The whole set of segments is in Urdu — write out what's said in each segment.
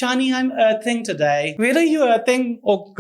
Johnny, I'm earthing today. Where are you earthing? Oh,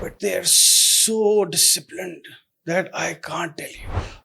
But they're so disciplined that I can't tell you.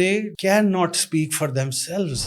they cannot speak for themselves.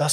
10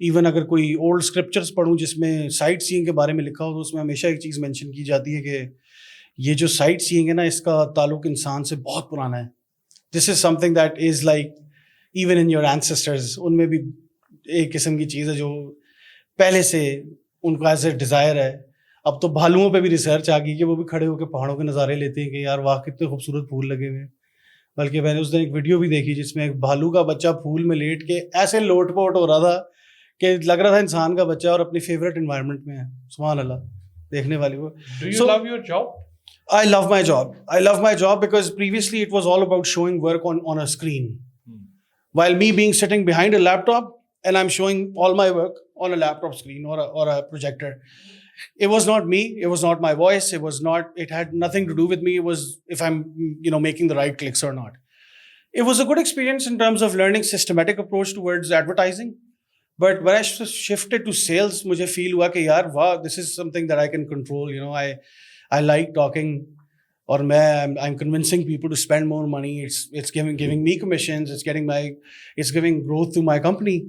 even اگر کوئی اولڈ اسکرپچرس پڑھوں جس میں سائٹ سینگ کے بارے میں لکھا ہو تو اس میں ہمیشہ ایک چیز مینشن کی جاتی ہے کہ یہ جو سائٹ سینگ ہے نا اس کا تعلق انسان سے بہت پرانا ہے. This is something that is like even in your ancestors, ان میں بھی ایک قسم کی چیز ہے جو پہلے سے ان کو ایز اے ڈیزائر ہے. اب تو بھالوؤں پہ بھی ریسرچ آ گئی کہ وہ بھی کھڑے ہو کے پہاڑوں کے نظارے لیتے ہیں کہ یار واہ کتنے خوبصورت پھول لگے ہوئے ہیں. بلکہ میں نے اس دن ایک ویڈیو بھی دیکھی جس میں ایک بھالو کا بچہ پھول میں لیٹ کے ایسے لوٹ پوٹ ہو رہا تھا کہ لگ رہا تھا انسان کا بچہ اور اپنی فیوریٹ انوائرمنٹ میں ہے. سبحان اللہ, دیکھنے والی وہ. Do you love your job? I love my job. I love my job because previously it was all about showing work on a screen. While me being sitting behind a laptop and I'm showing all my work on a laptop screen or a projector. It was not me. It was not my voice. It had nothing to do with me. It was if I'm, making the right clicks or not. It was a good experience in terms of learning systematic approach towards advertising. But when I shifted to sales, mujhe feel hua ki yaar, wow, this is something that I can control. I like talking, or I'm convincing people to spend more money. It's giving me commissions. It's giving growth to my company.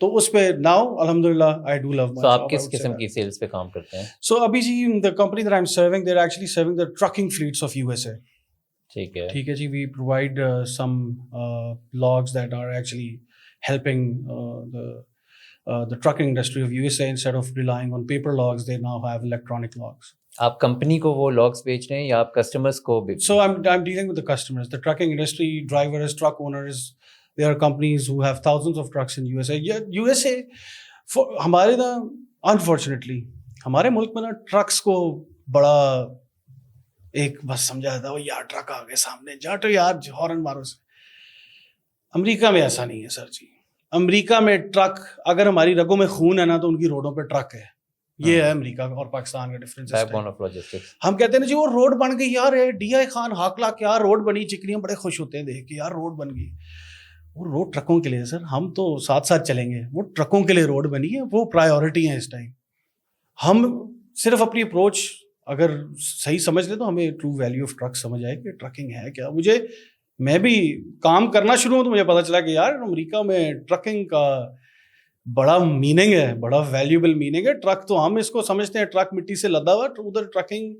تو اس پہ now alhamdulillah I do love my job. So آپ کس قسم کی سیلز پہ کام کرتے ہیں؟ So ابھی جی the company that I'm serving, they're actually serving the trucking fleets of USA. ٹھیک ہے جی, we provide some logs that are actually helping the trucking industry of USA. Instead of relying on paper logs, they now have electronic logs. آپ کمپنی کو وہ لاگس بیچ رہے ہیں یا آپ کسٹمرز کو بھی؟ So I'm dealing with the customers, the trucking industry, drivers, truck owners. There are companies who have thousands of trucks in USA. USA ہمارے نا unfortunately ہمارے ملک میں نا ٹرکس کو بڑا ایک بس سمجھا جاتا ہے, وہ یار ٹرک آ گئے سامنے جا تو یار ہارن مارو سے. امریکہ میں ایسا نہیں ہے سر جی. امریکہ میں ٹرک اگر ہماری رگوں میں خون ہے نا تو ان کی روڈوں پہ ٹرک ہے. یہ ہے امریکہ اور پاکستان کا ڈفرینس. ہم کہتے ہیں نا جی وہ روڈ بن گئی یار, ڈی آئی خان ہاکلا کیا روڈ بنی, چکنیاں بڑے خوش ہوتے ہیں دیکھ کے یار روڈ بن گئی. وہ روڈ ٹرکوں کے لیے سر, ہم تو ساتھ ساتھ چلیں گے, وہ ٹرکوں کے لیے روڈ بنی ہے, وہ پرائیورٹی ہیں اس ٹائم. ہم صرف اپنی اپروچ اگر صحیح سمجھ لیں تو ہمیں ٹرو ویلیو آف ٹرک سمجھ آئے کہ ٹرکنگ ہے کیا. میں بھی کام کرنا شروع ہوں تو مجھے پتا چلا کہ یار امریکہ میں ٹرکنگ کا بڑا میننگ ہے, بڑا ویلیوبل میننگ ہے. ٹرک تو ہم اس کو سمجھتے ہیں ٹرک مٹی سے لدا ہوا, ادھر trucking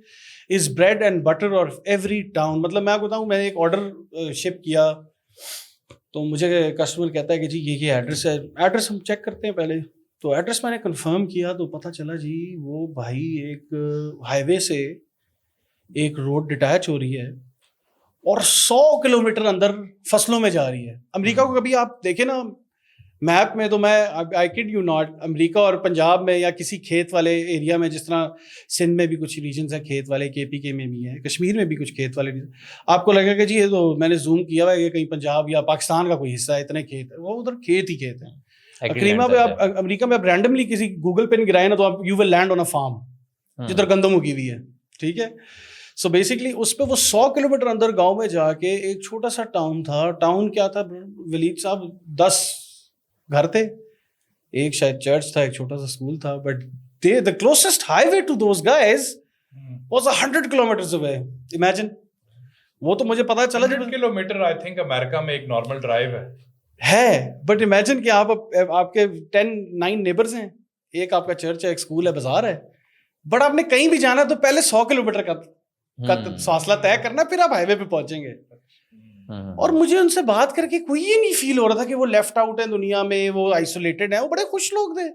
is bread and butter اور ایوری ٹاؤن. مطلب میں آپ کو بتاؤں, میں نے ایک آرڈر شپ کیا تو مجھے کسٹمر کہتا ہے کہ جی یہ ایڈریس ہے. ایڈریس ہم چیک کرتے ہیں پہلے, تو ایڈریس میں نے کنفرم کیا تو پتہ چلا جی وہ بھائی ایک ہائی وے سے ایک روڈ ڈٹیچ ہو رہی ہے اور 100 کلومیٹر اندر فصلوں میں جا رہی ہے. امریکہ کو کبھی آپ دیکھیں نا میپ میں, تو میں آئی کڈ یو ناٹ, امریکہ اور پنجاب میں یا کسی کھیت والے ایریا میں, جس طرح سندھ میں بھی کچھ ریجنس ہیں کھیت والے, KPK میں بھی ہیں, کشمیر میں بھی کچھ کھیت والے ریجن, آپ کو لگے گا جی یہ تو میں نے زوم کیا ہوا ہے یہ کہیں پنجاب یا پاکستان کا کوئی حصہ ہے, اتنے کھیت ہے, وہ ادھر کھیت ہی کھیت ہیں. کریمہ پہ آپ امریکہ میں آپ رینڈملی کسی گوگل پہ گرائے نا تو آپ you will land on a farm جدھر گندم اگی ہوئی ہے. ٹھیک ہے, سو بیسکلی اس پہ وہ 100 کلومیٹر اندر گاؤں میں جا کے ایک چھوٹا سا ٹاؤن تھا. ٹاؤن کیا تھا ولید صاحب, 10 گھر تھے, ایک شاید چرچ تھا, ایک چھوٹا سا اسکول تھا, but the closest highway to those guys was 100 kilometers away. Imagine. وہ تو مجھے پتا چلا 100 کلومیٹر آئی تھنک امریکہ میں ایک نارمل ڈرائیو ہے, بٹ امیجن کہ آپ کے 9 نیبرز ہیں, ایک آپ کا چرچ ہے, ایک اسکول ہے, بازار ہے, بٹ آپ نے کہیں بھی جانا تو پہلے 100 کلومیٹر کا فاصلہ طے کرنا, پھر آپ ہائی وے پہ پہنچیں گے. اور مجھے ان سے بات کر کے کوئی یہ نہیں فیل ہو رہا تھا کہ وہ لیفٹ آؤٹ ہیں دنیا میں, وہ آئسولیٹڈ ہیں, وہ بڑے خوش لوگ تھے.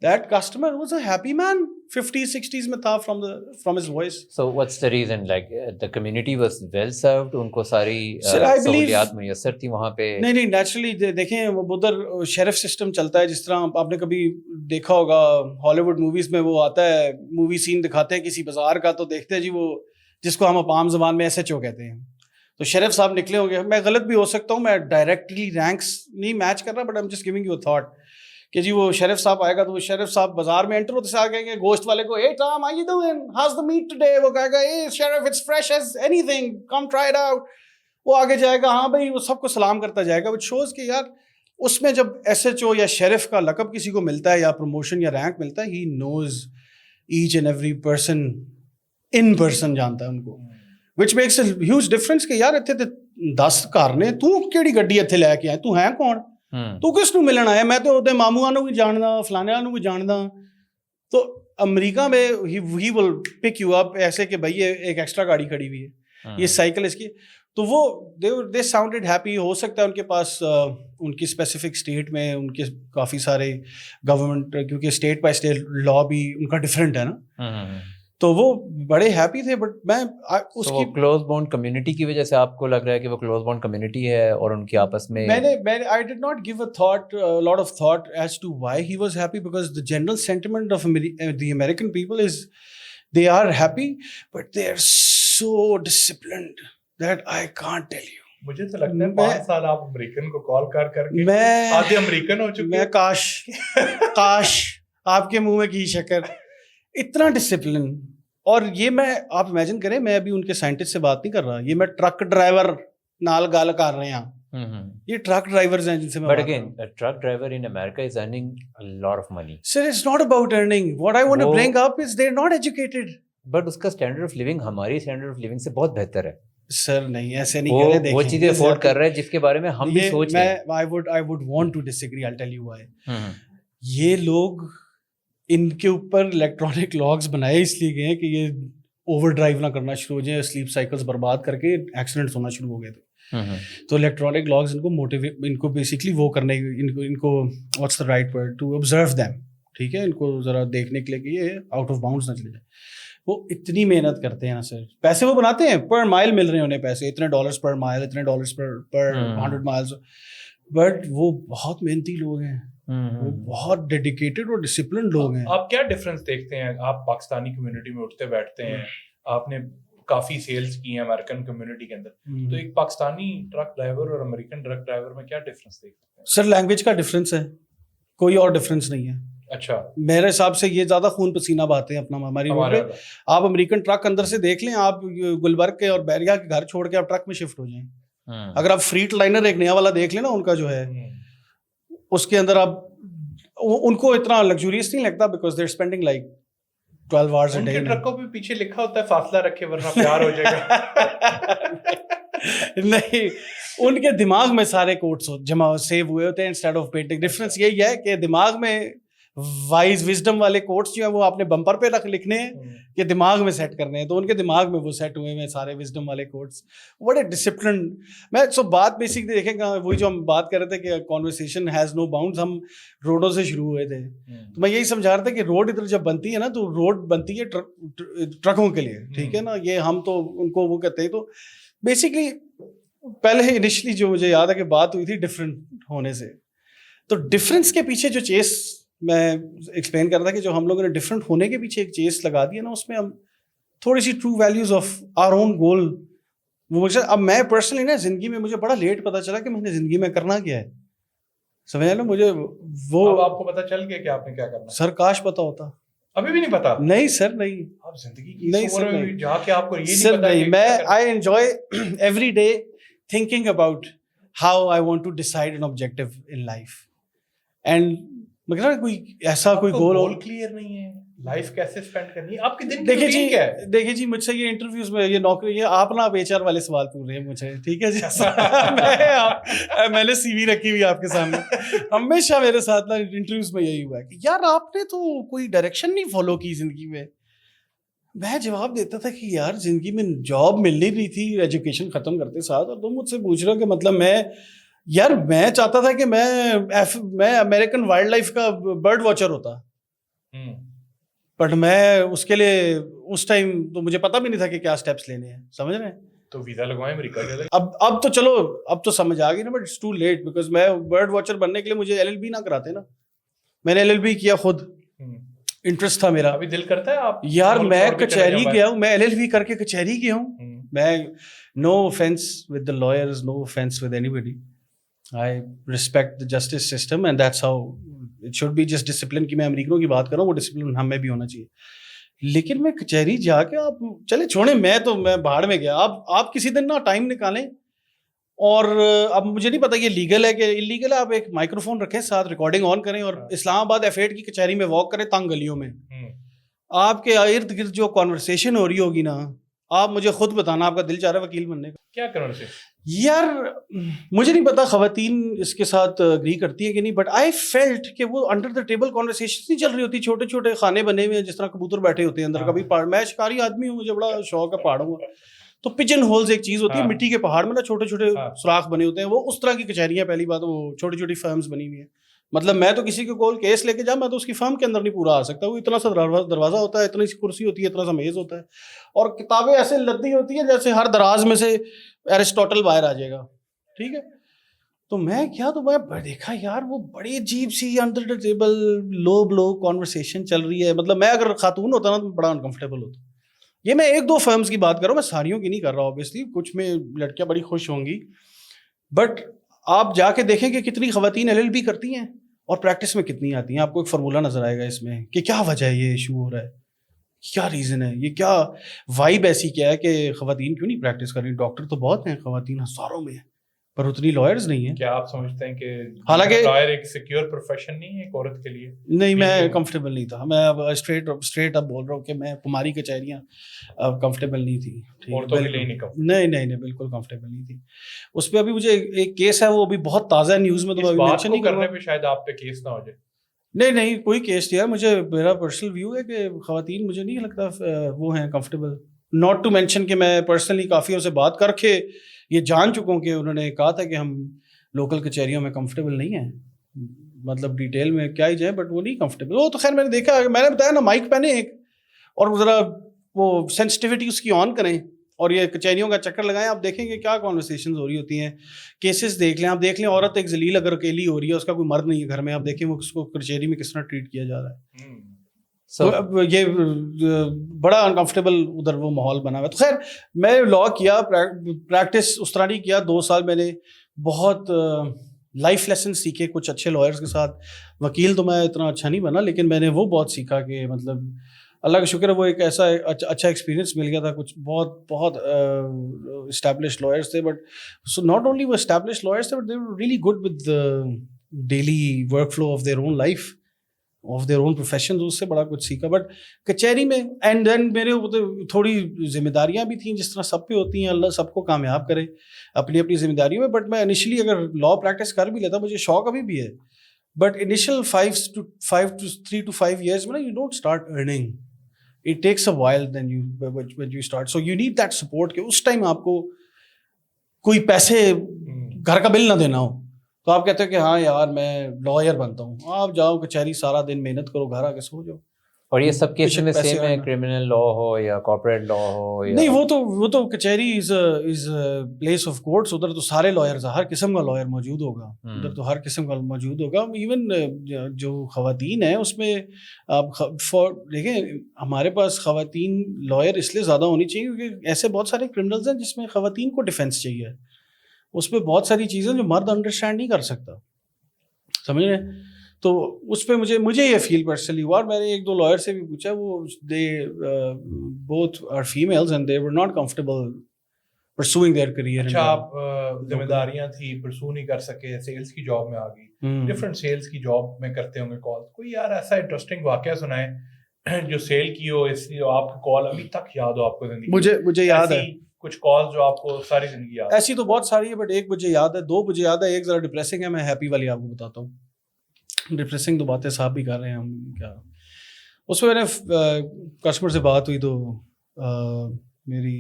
That customer was a happy man. 50s, 60s میں تھا from his voice. So what's the reason? Like the community was well served. ان کو ساری سہولیات میسر تھی وہاں پہ. نہیں نیچرلی دیکھیں ادھر شیرف سسٹم چلتا ہے. جس طرح آپ نے کبھی دیکھا ہوگا ہالی ووڈ موویز میں, وہ آتا ہے مووی سین دکھاتے ہیں کسی بازار کا, تو دیکھتے ہیں جی وہ جس کو ہم عام زبان میں SHO کہتے ہیں, تو شریف صاحب نکلے ہوں گے. میں غلط بھی ہو سکتا ہوں, میں ڈائریکٹلی رینکس نہیں میچ کر رہا, but I am just giving you a thought کہ جی وہ شریف صاحب آئے گا تو وہ شریف صاحب بازار میں انٹر ہوتے سے آ کہیں گے گوشت والے کو, hey Tom, how you doing? How's the meat today? وہ کہے گا hey Sheriff, it's fresh as anything, come try it out. وہ آگے جائے گا, ہاں بھائی, وہ سب کو سلام کرتا جائے گا. وچ شوز کہ یار اس میں جب SHO یا شیرف کا لقب کسی کو ملتا ہے یا پروموشن یا رینک ملتا ہے, he knows each and every person in person جانتا ہے ان کو, which makes a huge difference کہ یار اتنے 10 گھر نے, تو کیڑی گڈی اتنے لے کے آئے, تو ہے کون, تو کس نو ملن آیا, میں تو اودے ماموں نو بھی جاندا, فلانے نو بھی جاندا. تو امریکہ میں ہی ول پک یو اپ ایسے کہ بھائی ایک ایکسٹرا گاڑی کھڑی ہوئی ہے, یہ سائیکل اس کی. تو وہ دے ساؤنڈیڈ ہیپی. ہو سکتا ہے ان کے پاس ان کی اسپیسیفک اسٹیٹ میں ان کے کافی سارے گورنمنٹ, کیونکہ اسٹیٹ بائی اسٹیٹ لا بھی ان کا ڈفرینٹ ہے نا, تو وہ بڑے ہیپی تھے. بٹ میں اس کی کلوز بانڈ کمیونٹی کی وجہ سے آپ کو لگ رہا ہے کہ وہ کلوز بانڈ کمیونٹی ہے اور ان کے آپس میں I did not give a lot of thought as to why he was happy, because the general sentiment of the American people is they are happy but they are so disciplined that I can't tell you. مجھے تو لگتا ہے 5 سال آپ امریکن کو کال کر کے آدھے امریکن ہو چکے. میں کاش آپ کے منہ میں کی شکر, اتنا ڈسپلن. اور یہ میں آپ امیجن کریں, میں ابھی ان کے سائنٹسٹ سے بات نہیں کر رہا, یہ میں ٹرک ڈرائیور نال گال کر رہے ہیں. یہ ٹرک ڈرائیورز ہیں جن سے میں but again truck driver in America is earning a lot of money. Sir, it's not about earning. What I want to bring up is they're not educated. But اس کا اسٹینڈرڈ آف لیونگ ہماری اسٹینڈرڈ آف لیونگ سے بہت بہتر ہے. سر نہیں, ایسے نہیں کہہ رہے. وہ چیزیں افورڈ کر رہے ہیں جس کے بارے میں ہم بھی سوچ رہے ہیں. I would want to disagree. I'll tell you why. یہ لوگ ان کے اوپر الیکٹرانک لاکس بنائے اس لیے گئے کہ یہ اوور ڈرائیو نہ کرنا شروع ہو جائے, سلیپ سائیکلس برباد کر کے ایکسیڈنٹس ہونا شروع ہو گئے تھے. تو الیکٹرانک لاکس ان کو بیسکلی وہ کرنے, ان کو what's the right word, to observe them, ٹھیک ہے, ان کو ذرا دیکھنے کے لیے کہ یہ آؤٹ آف باؤنڈس نہ چلے جائے. وہ اتنی محنت کرتے ہیں نا سر, پیسے وہ بناتے ہیں, پر مائل مل رہے ہیں انہیں پیسے, اتنے ڈالرس پر مائل, اتنے ڈالرس پر 100 مائلز. بٹ وہ بہت محنتی لوگ ہیں, وہ بہت ڈیڈیکیٹڈ اور ڈسپلنڈ لوگ ہیں. آپ کیا ڈفرینس دیکھتے ہیں؟ آپ پاکستانی کمیونٹی میں اٹھتے بیٹھتے ہیں, آپ نے کافی سیلز کی ہیں امریکن کمیونٹی کے اندر, تو ایک پاکستانی ٹرک ڈرائیور اور امریکن ٹرک ڈرائیور میں کیا ڈفرینس دیکھتے ہیں؟ سر لینگویج کا ڈفرینس ہے, کوئی اور ڈفرینس نہیں ہے. اچھا, میرے حساب سے یہ زیادہ خون پسینہ بہاتے ہیں اپنا ہماری روڈ پہ. آپ امریکن ٹرک اندر سے دیکھ لیں, آپ گلبرگ کے اور بیریا کے گھر چھوڑ کے آپ ٹرک میں شفٹ ہو جائیں. اگر آپ فریٹ لائنر ایک نیا والا دیکھ لیں نا, ان کا جو ہے اس کے اندر آپ ان کو اتنا لگژریس نہیں لگتا, because they are spending like 12 hours a day. ان کے ٹرکوں پہ پیچھے لکھا ہوتا ہے فاصلہ رکھے ورنہ پیار ہو جائے گا. نہیں, ان کے دماغ میں سارے کوٹس جمع سیو ہوئے ہوتے ہیں انسٹیڈ آف پینٹنگ. ڈفرینس یہی ہے کہ دماغ میں وائز وزڈم والے کوٹس جو ہیں وہ آپ نے بمپر پہ لکھنے ہیں کہ دماغ میں سیٹ کرنے ہیں, تو ان کے دماغ میں وہ سیٹ ہوئے ہیں سارے وزڈم والے کوٹس. بڑے ڈسپلن. میں سو بات بیسکلی دیکھیں گا, وہی جو ہم بات کر رہے تھے کہ کانورسیشن ہیز نو باؤنڈز, ہم روڈوں سے شروع ہوئے تھے. تو میں یہی سمجھا رہا تھا کہ روڈ ادھر جب بنتی ہے نا, تو روڈ بنتی ہے ٹرکوں کے لیے, ٹھیک ہے نا, یہ ہم تو ان کو وہ کہتے ہیں. تو بیسکلی پہلے انیشلی جو مجھے یاد ہے کہ بات ہوئی تھی ڈفرینٹ ہونے سے, تو ڈفرینس کے پیچھے جو چیس میں ایکسپلین کر رہا تھا کہ جو ہم لوگوں نے ڈفرینٹ ہونے کے پیچھے ایک چیس لگا دیا نا, اس میں ہم تھوڑی سی true values of our own goal وہ مجھے, اب میں پرسنلی نا زندگی میں مجھے بڑا لیٹ پتا چلا کہ میں نے زندگی میں کرنا کیا ہے, سمجھ لو. مجھے وہ آپ کو پتا چل گیا کہ آپ نے کیا کرنا. سر کاش پتا ہوتا. ابھی بھی نہیں پتا؟ نہیں سر, نہیں. آپ زندگی کی نہیں سر, جا کے آپ کو یہ نہیں پتا. نہیں, میں I enjoy every day thinking about how I want to decide an objective in life. And مگر کوئی ایسا کوئی گول کلیئر نہیں ہے, لائف کیسے اسپینڈ کرنی ہے آپ کے دن. دیکھیے جی, مجھ سے یہ انٹرویوز میں یہ نوکری, یہ آپ نا HR والے سوال پوچھ رہے ہیں مجھے, ٹھیک ہے جی. میں نے CV رکھی ہوئی آپ کے سامنے, ہمیشہ میرے ساتھ نا انٹرویوز میں یہی ہوا ہے کہ یار آپ نے تو کوئی ڈائریکشن نہیں فالو کی زندگی میں. میں جواب دیتا تھا کہ یار زندگی میں جاب مل نہیں رہی تھی ایجوکیشن ختم کرتے ساتھ, اور تم مجھ سے پوچھ رہے ہو کہ مطلب میں چاہتا تھا کہ میں امریکن وائلڈ لائف کا برڈ واچر ہوتا, بٹ میں اس کے لیے اس ٹائم تو مجھے پتا بھی نہیں تھا کہ کیا اسٹیپس لینے ہیں, سمجھ رہے ہیں. تو ویزا لگوائیں امریکہ کے. اب تو چلو, اب تو سمجھ آ گئی نا, but it's too late, because میں برڈ واچر بننے کے لیے مجھے LLB نہ کراتے نا. میں نے LLB کیا خود, انٹرسٹ تھا میرا. ابھی دل کرتا ہے آپ یار میں کچہری گیا ہوں, میں LLB کر کے کچہری گیا ہوں. میں نو offense with the lawyers, no offense with anybody. I respect the justice system and that's how it should be. just discipline کی میں امریکنوں کی بات کر رہا ہوں, وہ ڈسپلن ہمیں بھی ہونا چاہیے. لیکن میں کچہری جا کے, آپ چلے چھوڑیں, میں باہر میں گیا. آپ کسی دن نا ٹائم نکالیں, اور اب مجھے نہیں پتا یہ لیگل ہے کہ انلیگل ہے, آپ ایک مائکرو فون رکھیں ساتھ, ریکارڈنگ آن کریں, اور اسلام آباد F8 کی کچہری میں واک کریں تنگ گلیوں میں. آپ کے ارد گرد جو کانورسیشن ہو رہی ہوگی نا, آپ مجھے خود بتانا آپ کا دل چاہ رہا ہے وکیل بننے کا. کیا کرنا سے یار مجھے نہیں پتا خواتین اس کے ساتھ اگری کرتی ہیں کہ نہیں, بٹ آئی فیلٹ کہ وہ انڈر دا ٹیبل کانورسیشن نہیں چل رہی ہوتی, چھوٹے چھوٹے خانے بنے ہوئے ہیں جس طرح کبوتر بیٹھے ہوتے ہیں اندر. کبھی میں شکاری آدمی ہوں, مجھے بڑا شوق ہے پہاڑوں کا, تو پجن ہولز ایک چیز ہوتی ہے مٹی کے پہاڑ میں نا, چھوٹے چھوٹے سوراخ بنے ہوتے ہیں, وہ اس طرح کی کچہریاں پہلی بات, وہ چھوٹی چھوٹی فرمز بنی ہوئی ہیں. مطلب میں تو کسی کے کول کیس لے کے جاؤں, میں تو اس کی فرم کے اندر نہیں پورا آ سکتا. وہ اتنا سا دروازہ ہوتا ہے, اتنی سی کرسی ہوتی ہے, اتنا سا میز ہوتا ہے, اور کتابیں ایسے لدی ہوتی ہیں جیسے ہر دراز میں سے ایرسٹوٹل باہر آ جائے گا. ٹھیک ہے, تو میں کیا, تو میں دیکھا یار وہ بڑی عجیب سی under the table low conversation چل رہی ہے. مطلب میں اگر خاتون ہوتا نا تو بڑا انکمفرٹیبل ہوتا. یہ میں 1-2 فرمز کی بات کر رہا ہوں, میں ساریوں کی نہیں کر رہا اوبیسلی, کچھ میں لڑکیاں بڑی خوش ہوں گی, بٹ آپ جا کے دیکھیں کہ کتنی خواتین LLB کرتی ہیں اور پریکٹس میں کتنی آتی ہیں. آپ کو ایک فارمولہ نظر آئے گا اس میں کہ کیا وجہ ہے, یہ ایشو ہو رہا ہے, کیا ریزن ہے, یہ کیا وائب ایسی کیا ہے کہ خواتین کیوں نہیں پریکٹس کر رہی. ڈاکٹر تو بہت ہیں, خواتین ہزاروں میں ہیں, پر اتنی لائرز نہیں ہیں. کیا آپ سمجھتے ہیں کہ حالانکہ لائر ایک سیکیور پروفیشن نہیں ہے ایک عورت کے لیے؟ نہیں, میں کمفرٹیبل نہیں تھا. میں اب اسٹریٹ اب بول رہا ہوں کہ میں ہماری کچہریاں کمفرٹیبل نہیں تھی. نہیں بالکل کمفرٹیبل نہیں تھی. اس پہ ابھی مجھے ایک کیس ہے, وہ ابھی بہت تازہ ہے نیوز میں, تو میں مینشن نہیں کرنے پہ شاید آپ پہ کیس نہ ہو جائے. نہیں کوئی کیس نہیں ہے. مجھے میرا پرسنل ویو ہے کہ خواتین مجھے نہیں لگتا وہ ہیں کمفرٹیبل. ناٹ ٹو مینشن کہ میں پرسنلی کافی سے بات کر کے یہ جان چکا ہوں کہ انہوں نے کہا تھا کہ ہم لوکل کچہریوں میں کمفرٹیبل نہیں ہیں. مطلب ڈیٹیل میں کیا ہی جائے, بٹ وہ نہیں کمفرٹیبل. وہ تو خیر میں نے دیکھا, میں نے بتایا نا, مائک پہنے ایک, اور ذرا وہ سینسٹیوٹی اس کی آن کریں اور یہ کچہریوں کا چکر لگائیں. آپ دیکھیں گے کیا کانورسیشنز ہو رہی ہوتی ہیں. کیسز دیکھ لیں, آپ دیکھ لیں عورت ایک ذلیل اگر اکیلی ہو رہی ہے, اس کا کوئی مرد نہیں ہے گھر میں, آپ دیکھیں وہ اس کو کچہری میں کس طرح ٹریٹ کیا جا رہا ہے. اب یہ بڑا انکمفرٹیبل ادھر وہ ماحول بنا ہوا ہے. تو خیر میں لا کیا, پریکٹس اس طرح نہیں کیا. 2 سال میں نے بہت لائف لیسن سیکھے کچھ اچھے لائرز کے ساتھ. وکیل تو میں اتنا اچھا نہیں بنا, لیکن میں نے وہ بہت سیکھا کہ مطلب اللہ کا شکر ہے وہ ایک ایسا اچھا ایکسپیرینس مل گیا تھا. کچھ بہت اسٹیبلش لائرز تھے, بٹ سو ناٹ اونلی وہ اسٹیبلش لائرز تھے, but they were really good with daily workflow of their own life, of their own profession. اس سے بڑا کچھ سیکھا. بٹ کچہری میں اینڈ دین میرے تھوڑی ذمہ داریاں بھی تھیں, جس طرح سب پہ ہوتی ہیں. اللہ سب کو کامیاب کرے اپنی اپنی ذمہ داریوں میں. بٹ میں انیشلی اگر لا پریکٹس کر بھی لیتا, مجھے شوق ابھی بھی ہے, بٹ انیشل 3 to 5 years میں نا, you don't start earning. It takes a while then when you start. So you need that support کہ اس ٹائم آپ کو کوئی پیسے گھر کا بل نہ دینا ہو, تو آپ کہتے ہیں کہ ہاں یار میں لائر بنتا ہوں. آپ جاؤ کچہری سارا دن محنت کرو, گھر آ کے سو جاؤ. اور یہ سب کیس میں سیم ہے, کرمنل لا ہو یا کارپوریٹ لا ہو یا نہیں, وہ تو کچہری از پلیس آف کورٹس. ادھر تو سارے لائرز, ہر قسم کا لائر موجود ہوگا ادھر, تو ہر قسم کا موجود ہوگا. ایون جو خواتین ہیں اس میں آپ دیکھیں, ہمارے پاس خواتین لائر اس لیے زیادہ ہونی چاہیے کیونکہ ایسے بہت سارے کرمنلز ہیں جس میں خواتین کو ڈیفینس چاہیے. اس میں بہت ساری چیزیں جو مرد انڈرسٹینڈ نہیں کر سکتا, سمجھ رہے ہیں. تو اس پہ مجھے یہ فیل پرسنلی ہوا, اور میں نے 1-2 لائر سے بھی پوچھا, وہ they both are families and they were not comfortable pursuing their career. اچھا, آپ ذمہ داریاں تھی, پرسو نہیں کر سکے, سیلز کی جاب میں آ گئی, ڈفرینٹ سیلز کی جاب میں کرتے ہوں گے کال. کوئی یار ایسا انٹرسٹنگ واقعہ سنائیں جو سیل کی ہو, اس لیے آپ کا کال ابھی تک یاد ہو آپ کو زندگی؟ مجھے یاد ہے کچھ کال جو آپ کو ساری زندگی یاد. ایسی تو بہت ساری ہے, بٹ ایک مجھے یاد ہے, 2 مجھے یاد ہے. ایک ذرا ڈپریسنگ ہے, میں ہیپی والی آپ کو بتاتا ہوں. ڈپریسنگ تو باتیں صاحب بھی کر رہے ہیں ہم کیا. اس میں نے کسٹمر سے بات ہوئی, تو میری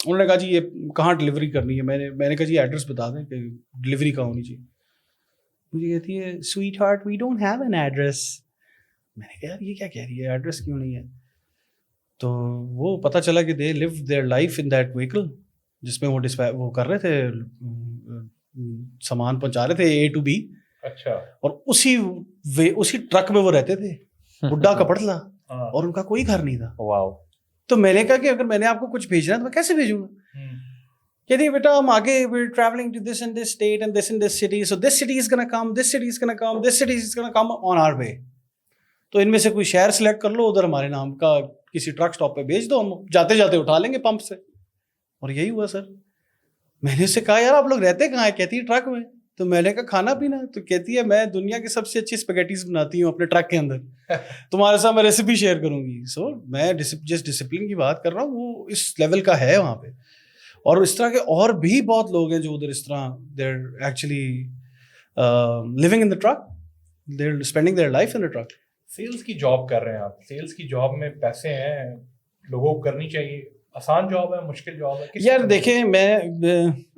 انہوں نے کہا جی یہ کہاں ڈلیوری کرنی ہے. میں نے کہا جی ایڈریس بتا دیں کہ ڈلیوری کہاں ہونی چاہیے. مجھے کہتی ہے sweetheart we don't have an address. میں نے کہا یار یہ کیا کہہ رہی ہے, ایڈریس کیوں نہیں ہے. تو وہ پتہ چلا کہ they live their life in that vehicle جس میں وہ کر رہے تھے, سامان پہنچا رہے تھے A to B. اچھا. اور اسی ٹرک میں وہ رہتے تھے, بڈھا کپڑلا, اور ان کا کوئی گھر نہیں تھا. واو. تو میں نے کہا کہ اگر میں نے آپ کو کچھ بھیجنا ہے تو میں کیسے بھیجوں گا. کہتی بیٹا ہم آگے we're traveling to this and this state and this city, so this city is gonna come, this city is gonna come, this city is gonna come on our way. تو ان میں سے کوئی شہر سلیکٹ کر لو, ادھر ہمارے نام کا کسی ٹرک سٹاپ پہ بھیج دو, ہم جاتے جاتے اٹھا لیں گے پمپ سے. اور یہی ہوا سر. میں نے اس سے کہا یار آپ لوگ رہتے کہاں ہیں؟ کہتی ہے ٹرک میں. تو میں نے کہا کھانا پینا, تو کہتی ہے میں دنیا کی سب سے اچھی اسپیگیٹیز بناتی ہوں اپنے ٹرک کے اندر, تمہارے ساتھ میں ریسیپی شیئر کروں گی. سو میں جس ڈسپلن کی بات کر رہا ہوں وہ اس لیول کا ہے وہاں پہ. اور اس طرح کے اور بھی بہت لوگ ہیں جو ادھر اس طرح there actually living in the truck, there spending their life in the truck. Sales کی جاب کر رہے ہیں آپ, سیلس کی جاب میں پیسے ہیں, لوگوں کو کرنی چاہیے, آسان جاب ہے, مشکل جاب ہے؟ یار دیکھیں, میں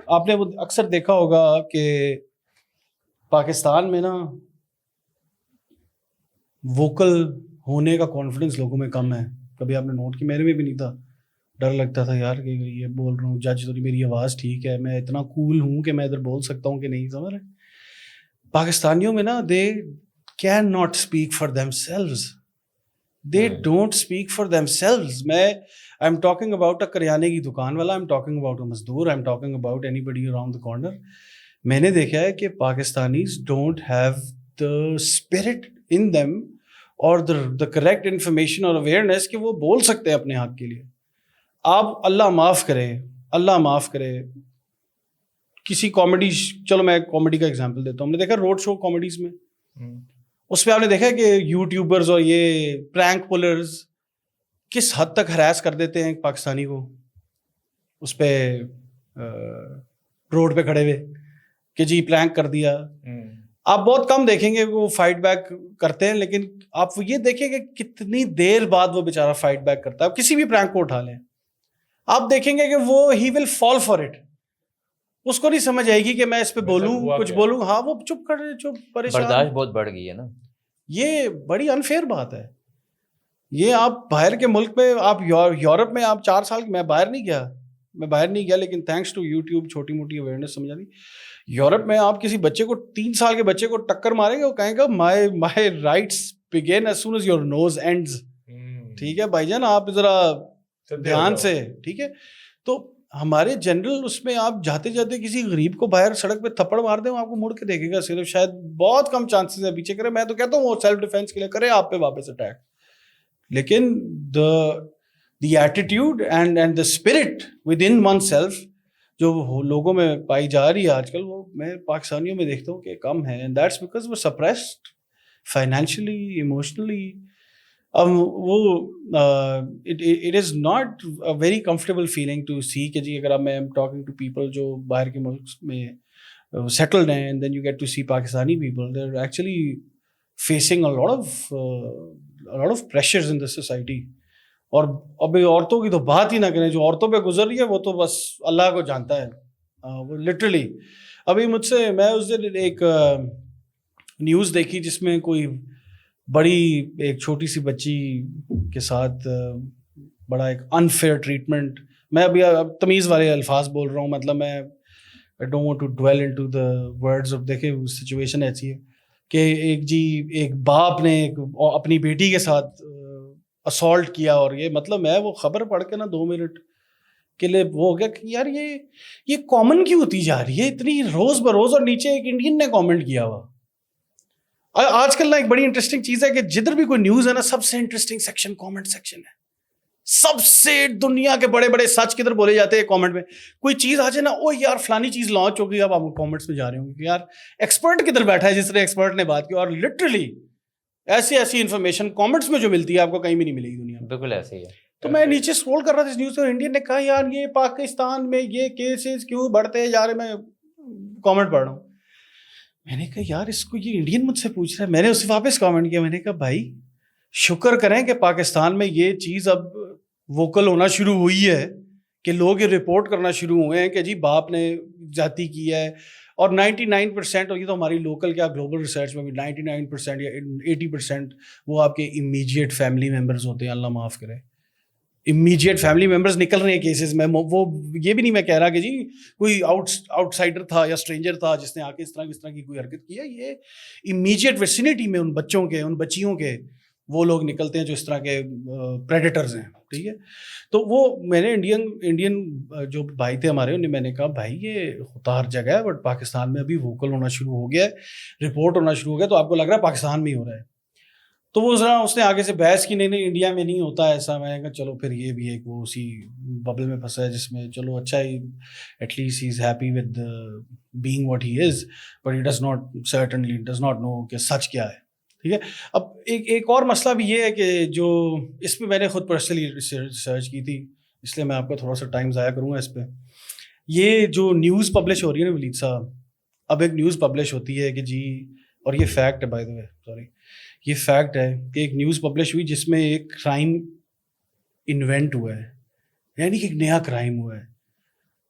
آپ نے اکثر دیکھا ہوگا کہ پاکستان میں نا ووکل ہونے کا کانفیڈنس لوگوں میں کم ہے. کبھی آپ نے نوٹ کی, میرے میں بھی نہیں تھا, ڈر لگتا تھا یار کہ یہ بول رہا ہوں جج تو میری آواز ٹھیک ہے, میں اتنا کول ہوں کہ میں ادھر بول سکتا ہوں کہ نہیں, سمجھ رہے. پاکستانیوں میں نا they can not speak for themselves, they don't speak for themselves. میں I am talking about a کریانے کی دکان والا, I am talking about a مزدور, I am talking about anybody around the corner. میں نے دیکھا ہے کہ Pakistanis don't have the spirit in them اور دا کریکٹ انفارمیشن اور اویئرنیس کہ وہ بول سکتے ہیں اپنے حق کے لیے. آپ اللہ معاف کرے, اللہ معاف کرے, کسی کامیڈی, چلو میں کامیڈی کا ایگزامپل دیتا ہوں. ہم نے دیکھا روڈ شو کامیڈیز میں, اس پہ آپ نے دیکھا کہ یوٹیوبرز اور یہ پرینک پولرز کس حد تک ہراس کر دیتے ہیں پاکستانی کو اس پہ روڈ پہ کھڑے ہوئے کہ جی پرینک کر دیا. آپ بہت کم دیکھیں گے وہ فائٹ بیک کرتے ہیں, لیکن آپ یہ دیکھیں کہ کتنی دیر بعد وہ بیچارہ فائٹ بیک کرتا ہے. کسی بھی پرینک کو اٹھا لیں, آپ دیکھیں گے کہ وہ ہی ول فال فار اٹ. اس کو نہیں سمجھ آئے گی کہ میں اس پہ بولوں کچھ بولوں, ہاں وہ چپ کر چپ پریشان. برداشت بہت بڑھ گئی ہے نا, یہ بڑی انفیئر بات ہے. یہ آپ باہر کے ملک میں, آپ یورپ میں آپ 4 سال, میں باہر نہیں گیا لیکن تھینکس ٹو یوٹیوب چھوٹی موٹی اویئرنیس سمجھا دی. یورپ میں آپ کسی بچے کو 3 سال کے بچے کو ٹکر ماریں گے, وہ کہیں گا my rights begin as soon as your nose ends. ٹھیک ہے بھائی جان, آپ ذرا دھیان سے, ٹھیک ہے. تو ہمارے جنرل اس میں آپ جاتے جاتے کسی غریب کو باہر سڑک پہ تھپڑ مار دیں, آپ کو مڑ کے دیکھے گا صرف, شاید بہت کم چانسز ہے پیچھے کرے. میں تو کہتا ہوں وہ سیلف ڈیفینس کے لیے کرے آپ پہ واپس اٹیک, لیکن the attitude and the spirit with in one self جو لوگوں میں پائی جا رہی ہے آج کل, وہ میں پاکستانیوں میں دیکھتا ہوں کہ کم ہے. اینڈ دیٹس بیکاز وہ سپریسڈ فائنینشلی, ایموشنلی. وہ it is not a very comfortable feeling to see کہ جی اگر اب میں ٹاکنگ ٹو پیپل جو باہر کے ملک میں سیٹلڈ ہیں, and then you get to see Pakistani people they are actually facing a lot of pressures in the society. اور ابھی عورتوں کی تو بات ہی نہ کریں, جو عورتوں پہ گزر رہی ہے وہ تو بس اللہ کو جانتا ہے. وہ لٹرلی ابھی مجھ سے, میں اس دن ایک نیوز دیکھی جس میں کوئی بڑی ایک چھوٹی سی بچی کے ساتھ بڑا ایک انفیئر ٹریٹمنٹ. میں ابھی تمیز والے الفاظ بول رہا ہوں, مطلب میں I don't want to dwell into the words of. دیکھیں سچویشن ایسی ہے کہ ایک باپ نے اپنی بیٹی کے ساتھ اسالٹ کیا, اور یہ مطلب میں وہ خبر پڑھ کے نا 2 منٹ کے لیے وہ ہو گیا کہ یار یہ کامن کیوں ہوتی جا رہی ہے اتنی روز بروز. اور نیچے ایک انڈین نے کامنٹ کیا ہوا. آج کل نا ایک بڑی انٹرسٹنگ چیز ہے کہ جدھر بھی کوئی نیوز ہے نا, سب سے انٹرسٹنگ سیکشن کامنٹ سیکشن ہے. سب سے دنیا کے بڑے بڑے سچ کدھر بولے جاتے ہیں کامنٹ میں. کوئی چیز آ جائے نا, او یار فلانی چیز لانچ ہو گئی, اب آپ کامنٹس میں جا رہے ہوں گے کہ یار ایکسپرٹ کدھر بیٹھا ہے جس طرح ایکسپرٹ نے بات کی. اور لٹرلی ایسی انفارمیشن کامنٹس میں جو ملتی ہے آپ کو کہیں بھی نہیں ملے گی دنیا میں. بالکل ایسے ہی ہے. تو میں نیچے اسکرول کر رہا تھا اس نیوز میں, انڈین نے کہا یار یہ پاکستان میں یہ کیسز کیوں بڑھتے جا رہے. میں کامنٹ پڑھ رہا ہوں, میں نے کہا یار اس کو یہ انڈین مجھ سے پوچھ رہا ہے. میں نے اسے واپس کامنٹ کیا, میں نے کہا بھائی شکر کریں کہ پاکستان میں یہ چیز اب ووکل ہونا شروع ہوئی ہے, کہ لوگ یہ رپورٹ کرنا شروع ہوئے ہیں کہ جی باپ نے جاتی کی ہے. اور 99%, اور یہ تو ہماری لوکل کیا گلوبل ریسرچ میں بھی 99% یا 80% وہ آپ کے امیجیٹ فیملی ممبرز ہوتے ہیں. اللہ معاف کرے, امیجیٹ فیملی ممبرز نکل رہے ہیں کیسز میں. وہ یہ بھی نہیں میں کہہ رہا کہ جی کوئی آؤٹ سائڈر تھا یا اسٹرینجر تھا جس نے آ کے اس طرح کی کوئی حرکت کی ہے. یہ امیجیٹ ویسینٹی میں ان بچوں کے, ان بچیوں کے وہ لوگ نکلتے ہیں جو اس طرح کے پریڈیٹرز ہیں. ٹھیک ہے, تو وہ میں نے انڈین جو بھائی تھے ہمارے, انہیں میں نے کہا بھائی یہ ہوتا ہر جگہ ہے, بٹ پاکستان میں ابھی ووکل ہونا شروع ہو گیا ہے, رپورٹ ہونا شروع ہو گیا, تو آپ کو لگ رہا ہے پاکستان میں ہی ہو رہا ہے. تو وہ ذرا اس نے آگے سے بحث کی, نہیں انڈیا میں نہیں ہوتا ایسا. میں نے کہا چلو پھر یہ بھی ایک وہ اسی ببل میں پھنسا ہے جس میں چلو اچھا ہی at least he is happy with being what he is, but he does not certainly does not know کہ سچ کیا ہے. ٹھیک ہے. اب ایک اور مسئلہ بھی یہ ہے کہ جو اس پہ میں نے خود پرسنلی ریسرچ کی تھی, اس لیے میں آپ کا تھوڑا سا ٹائم ضائع کروں گا اس پہ. یہ جو نیوز پبلش ہو رہی ہے نا ولید صاحب, اب ایک نیوز پبلش ہوتی ہے کہ جی, اور یہ فیکٹ ہے بائی دا وے, سوری یہ فیکٹ ہے کہ ایک نیوز پبلش ہوئی جس میں ایک کرائم انوینٹ ہوا ہے, یعنی کہ ایک نیا کرائم ہوا ہے.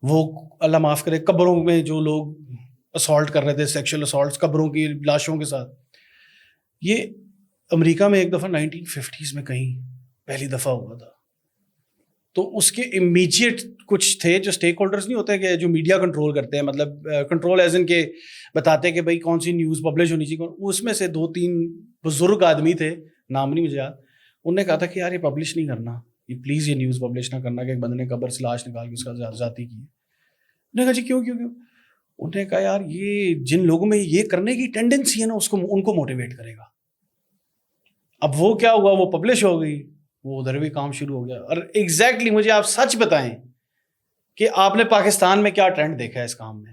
وہ اللہ معاف کرے قبروں میں جو لوگ اسالٹ کر رہے تھے, سیکشل اسالٹس قبروں کی لاشوں کے ساتھ, یہ امریکہ میں ایک دفعہ 1950s میں کہیں پہلی دفعہ ہوا تھا. تو اس کے امیجیٹ کچھ تھے جو اسٹیک ہولڈرز نہیں ہوتے کہ جو میڈیا کنٹرول کرتے ہیں, مطلب کنٹرول ایز ان کے بتاتے ہیں کہ بھائی کون سی نیوز پبلش ہونی چاہیے. اس میں سے 2-3 بزرگ آدمی تھے, نام نہیں مجھے یاد, انہوں نے کہا تھا کہ یار یہ پبلش نہیں کرنا, یہ پلیز یہ نیوز پبلش نہ کرنا کہ ایک بندے نے قبر سے لاش نکال کے اس کا ذاتی کی ہے. انہوں نے کہا جی کیوں کیوں کیوں؟ انہوں نے کہا یار یہ جن لوگوں میں یہ کرنے کی ٹینڈنسی ہے نا اس کو ان کو موٹیویٹ کرے گا. اب وہ کیا ہوا, وہ پبلش ہو گئی, وہ ادھر بھی کام شروع ہو گیا. اور ایگزیکٹلی مجھے آپ سچ بتائیں کہ آپ نے پاکستان میں کیا ٹرینڈ دیکھا ہے اس کام میں.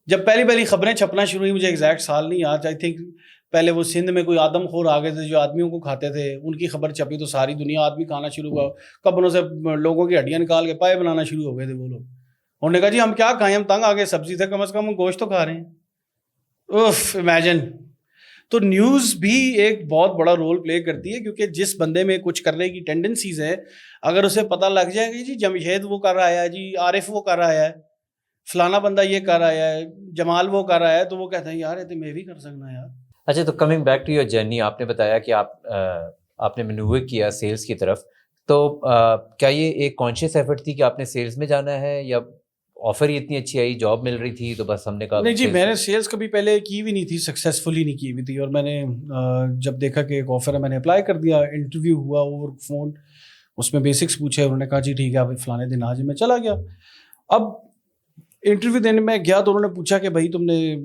جب پہلی خبریں چھپنا شروع ہوئی, مجھے ایگزیکٹ سال نہیں یاد, آئی تھنک پہلے وہ سندھ میں کوئی آدم خور آ گئے تھے جو آدمیوں کو کھاتے تھے, ان کی خبر چھپی تو ساری دنیا آدمی کھانا شروع ہوا, قبروں سے لوگوں کی ہڈیاں نکال کے پائے بنانا شروع ہو گئے تھے وہ لوگ. انہوں نے کہا جی ہم کیا کھائیں, ہم تنگ آ گئے سبزی سے, کم از کم ہم گوشت تو کھا رہے ہیں. اوف امیجن. تو نیوز بھی ایک بہت بڑا رول پلے کرتی ہے, کیونکہ جس بندے میں کچھ کرنے کی ٹینڈنسیز ہیں, اگر اسے پتہ لگ جائے کہ جی جمشید وہ کر رہا ہے, جی عارف وہ کر رہا ہے, فلانا بندہ یہ کر رہا ہے, جمال وہ کر رہا ہے, تو وہ کہتے ہیں یار یہ تو میں بھی کر سکنا یار. اچھا, تو coming back to your journey, آپ نے بتایا کہ آپ نے مینوور کیا سیلس کی طرف, تو کیا یہ ایک کانشیس ایفرٹ تھی کہ آپ نے سیلس میں جانا ہے, یا آفر ہی اتنی اچھی آئی, جاب مل رہی تھی تو بس ہم نے کہا؟ نہیں جی, میں نے سیلس کبھی پہلے کی بھی نہیں تھی, سکسیزفلی نہیں کی ہوئی تھی, اور میں نے جب دیکھا کہ ایک آفر ہے میں نے اپلائی کر دیا. انٹرویو ہوا اوور فون, اس میں بیسکس پوچھے, انہوں نے کہا جی ٹھیک ہے آپ فلانے دن آج, میں چلا گیا. اب انٹرویو دینے میں گیا تو انہوں نے پوچھا کہ بھائی تم نے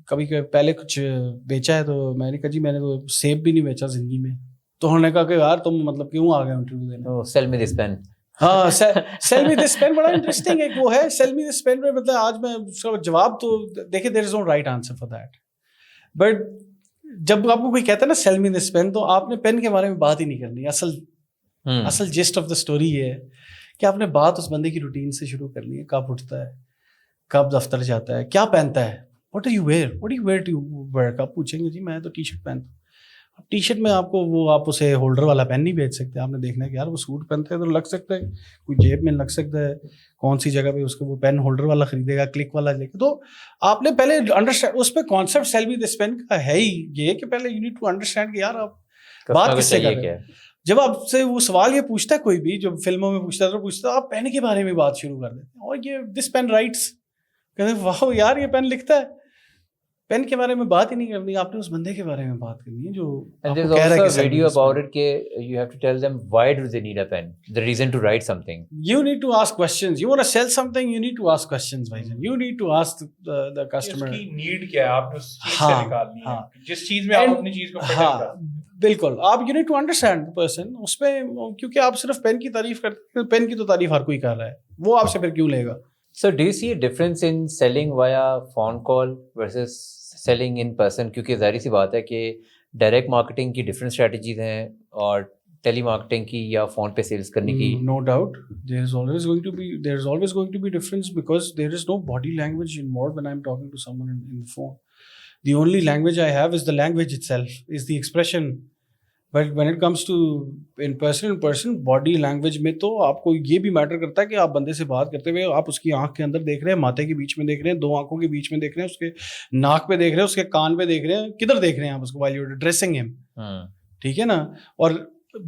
کبھی پہلے کچھ بیچا ہے, تو میں نے کہا جی میں نے تو سیب بھی نہیں بیچا زندگی میں. تو انہوں نے کہا کہ یار تم مطلب کیوں آ گئے انٹرویو دینے؟ Sell me this pen. ہاں سیل می دس پین بڑا انٹرسٹنگ ایک وہ ہے, سیل می دس پین میں مطلب آج میں اس کا جواب تو دیکھیں, there is no right answer for that, but جب آپ کو کوئی کہتا ہے نا سیل می دس پین, تو آپ نے پین کے بارے میں بات ہی نہیں کرنی. اصل جسٹ آف دا اسٹوری یہ ہے کہ آپ نے بات اس بندے کی روٹین سے شروع کرنی ہے, کب اٹھتا ہے, کب دفتر جاتا ہے, کیا پہنتا ہے, what do you wear to work. آپ پوچھیں گے جی میں تو ٹی شرٹ پہنتا ہوں. اب ٹی شرٹ میں آپ کو وہ آپ اسے ہولڈر والا پین نہیں بیچ سکتے, آپ نے دیکھنا ہے کہ یار وہ سوٹ پہنتا ہے تو لگ سکتا ہے, کوئی جیب میں لگ سکتا ہے, کون سی جگہ پہ اس کو وہ پین ہولڈر والا خریدے گا, کلک والا لے کے. تو آپ نے پہلے انڈرسٹینڈ, اس پہ concept sell me this pen کا ہے ہی یہ کہ پہلے یو نیڈ ٹو انڈرسٹینڈ کہ یار آپ بات کس سے کر رہے ہیں. جب آپ سے وہ سوال یہ پوچھتا ہے کوئی بھی, جب فلموں میں پوچھتا ہے تو پوچھتا ہے آپ پین کے بارے میں بات شروع کر دیتے ہیں, اور یہ دس پین رائٹس, کہتے ہیں واہ یار یہ پین لکھتا ہے. پین کے بارے میں بات ہی نہیں کرنی, آپ نے اس بندے کے بارے میں بات کرنی ہے جو آپ کو کہہ رہا ہے. ویڈیو اباؤٹ اٹ کہ you have to tell them why do they need a pen, the reason to write something. You need to ask questions. You want to sell something, you need to ask questions, bhai. You need to ask the customer. اس کی نیڈ کیا ہے, آپ نے اس چیز سے نکالنی ہے, جس چیز میں آپ اپنی چیز کو فٹ کریں. بالکل, آپ you need to understand the person. اس پہ کیونکہ آپ صرف پین کی تعریف کرتے ہیں, پین کی تو تعریف ہر کوئی کر رہا ہے, وہ آپ سے پھر کیوں لے گا. So do you see a difference in selling via phone call versus selling in person? کیونکہ ظاہری سی بات ہے کہ ڈائریکٹ مارکیٹنگ کی ڈفرینٹ اسٹریٹجیز ہیں اور ٹیلی مارکیٹنگ کی یا فون پہ سیلس کرنے کی. No doubt there is always going to be difference because there is no body language involved when I'm talking to someone in the phone. The only language I have is the language itself, is the expression. But when it comes to in person body language میں تو آپ کو یہ بھی میٹر کرتا ہے کہ آپ بندے سے بات کرتے ہوئے آپ اس کی آنکھ کے اندر دیکھ رہے ہیں, ماتھے کے بیچ میں دیکھ رہے ہیں, 2 آنکھوں کے بیچ میں دیکھ رہے ہیں, اس کے ناک پہ دیکھ رہے ہیں, اس کے کان پہ دیکھ رہے ہیں, کدھر دیکھ رہے ہیں آپ اس کو while you're addressing him. ٹھیک ہے نا. اور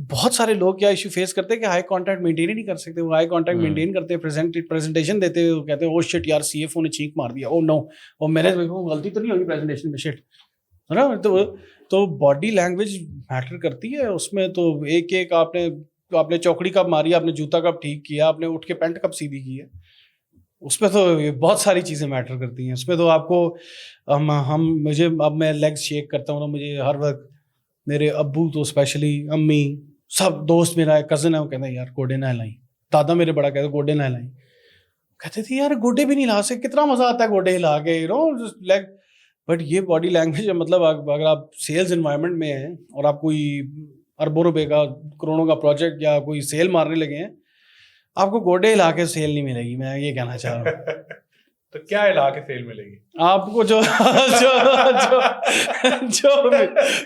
بہت سارے لوگ کیا ایشو فیس کرتے ہیں کہ ہائی کانٹیکٹ مینٹین ہی نہیں کر سکتے. وہ ہائی کانٹیکٹ مینٹین کرتے ہیں, پریزنٹیشن دیتے ہوئے کہتے ہیں او شٹ یار سی ایف او نے چھینک مار دیا, او نو وہ میرے غلطی تو نہیں ہوگی پریزنٹیشن میں, شٹ ہے نا. تو باڈی لینگویج میٹر کرتی ہے اس میں. تو ایک آپ نے چوکڑی کب ماری, آپ نے جوتا کب ٹھیک کیا, آپ نے اٹھ کے پینٹ کب سیدھی کی ہے, اس پہ تو بہت ساری چیزیں میٹر کرتی ہیں. اس پہ تو آپ کو اب میں لیگز شیک کرتا ہوں نا, مجھے ہر وقت میرے ابو تو اسپیشلی, امی, سب دوست, میرا ایک کزن ہے وہ کہتا ہے یار گوڈے نہ ہلائیں, دادا میرے بڑا کہتے گوڈے نہ ہلائیں, کہتے تھے یار گوڈے بھی نہیں ہلا سکتے, کتنا مزہ آتا ہے گوڈے ہلا کے, یو نو لائک. بٹ یہ باڈی لینگویج ہے, مطلب اگر آپ سیلز انوائرمنٹ میں ہیں اور آپ کوئی اربوں روپے کا, کروڑوں کا پروجیکٹ یا کوئی سیل مارنے لگے ہیں, آپ کو گوڈے ہلا کے سیل نہیں ملے گی, میں یہ کہنا چاہ رہا ہوں. تو کیا ہلا کے سیل ملے گی آپ کو جو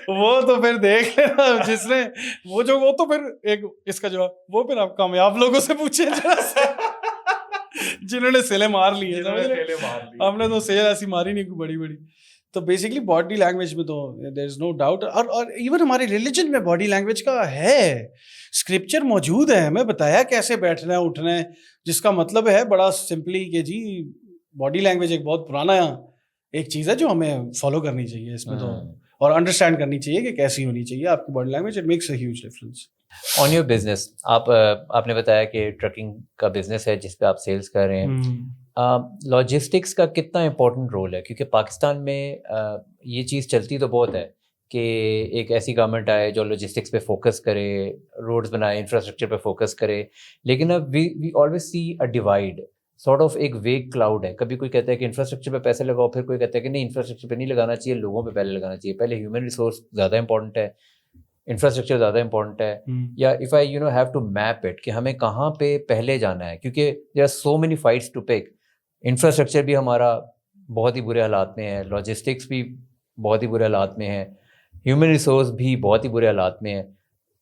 وہ تو پھر دیکھ لینا جس نے وہ تو پھر ایک اس کا جواب وہ پھر آپ کامیاب لوگوں سے پوچھیں جنہوں نے سیلیں مار لی ہیں. ہم نے تو سیل ایسی ماری نہیں کوئی بڑی بڑی. تو بیسکلی باڈی لینگویج میں تو دیر از نو ڈاؤٹ, اور ایون ہمارے ریلیجن میں باڈی لینگویج کا ہے, اسکرپچر موجود ہے, ہمیں بتایا کیسے بیٹھنا ہے اٹھنا ہے, جس کا مطلب ہے بڑا سمپلی کہ جی باڈی لینگویج ایک بہت پرانا ایک چیز ہے جو ہمیں فالو کرنی چاہیے اس میں تو, اور انڈرسٹینڈ کرنی چاہیے کہ کیسی ہونی چاہیے آپ کی body language. It makes a huge difference. On your business, آپ نے بتایا کہ ٹرکنگ کا بزنس ہے جس پہ آپ سیلس کر رہے ہیں, لاجسٹکس کا کتنا امپورٹنٹ رول ہے؟ کیونکہ پاکستان میں یہ چیز چلتی تو بہت ہے کہ ایک ایسی گورنمنٹ آئے جو لاجسٹکس پہ فوکس کرے, روڈز بنائے, انفراسٹرکچر پہ فوکس کرے, لیکن اب we always see a divide, sort of ایک ویگ کلاؤڈ ہے. کبھی کوئی کہتا ہے کہ انفراسٹرکچر پہ پیسے لگاؤ, پھر کوئی کہتا ہے کہ نہیں انفراسٹرکچر پہ نہیں لگانا چاہیے, لوگوں پہ پہلے لگانا چاہیے. پہلے ہیومن ریسورس زیادہ امپورٹنٹ ہے, انفراسٹرکچر زیادہ امپورٹنٹ ہے, یا if I have to map it کہ ہمیں کہاں پہ پہلے جانا ہے, کیونکہ there are so many fights to pick. Infrastructure بھی ہمارا بہت ہی برے حالات میں ہے, لاجسٹکس بھی بہت ہی برے حالات میں ہے, ہیومن ریسورس بھی بہت ہی برے حالات میں ہے.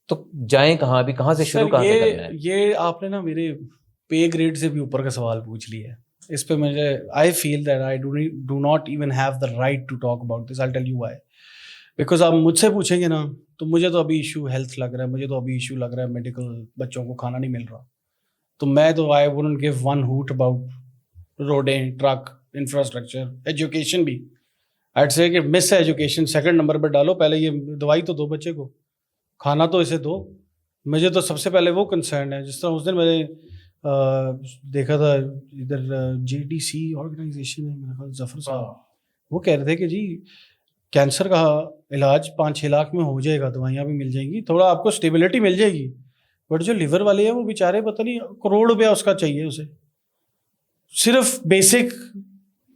تو جائیں کہاں, بھی کہاں سے شروع, کہاں سے کرنا ہے؟ یہ آپ نے نا میرے پے گریڈ سے بھی اوپر کا سوال پوچھ لیا ہے. اس پہ مجھے I feel that I do not even have the right to talk about this. I tell you why. Because آپ مجھ سے پوچھیں گے نا تو مجھے تو ابھی ایشو ہیلتھ لگ رہا ہے, مجھے تو ابھی ایشو لگ رہا ہے میڈیکل, بچوں کو کھانا نہیں مل رہا. تو میں تو I wouldn't give one hoot about روڈیں, ٹرک, انفراسٹرکچر, ایجوکیشن بھی. آئیڈ سے کہ مس ہے ایجوکیشن, سیکنڈ نمبر پہ ڈالو, پہلے یہ دوائی تو دو بچے کو, کھانا تو اسے دو. مجھے تو سب سے پہلے وہ کنسرن ہے. جس طرح اس دن میں نے دیکھا تھا ادھر جے ڈی سی آرگنائزیشن ہے میرا خیال, ظفر صاحب, وہ کہہ رہے تھے کہ جی کینسر کا علاج 5-6 لاکھ میں ہو جائے گا, دوائیاں بھی مل جائیں گی, تھوڑا آپ کو اسٹیبلٹی مل جائے گی. بٹ جو لیور والے ہیں وہ بیچارے پتہ نہیں کروڑ روپیہ اس کا چاہیے اسے, صرف بیسک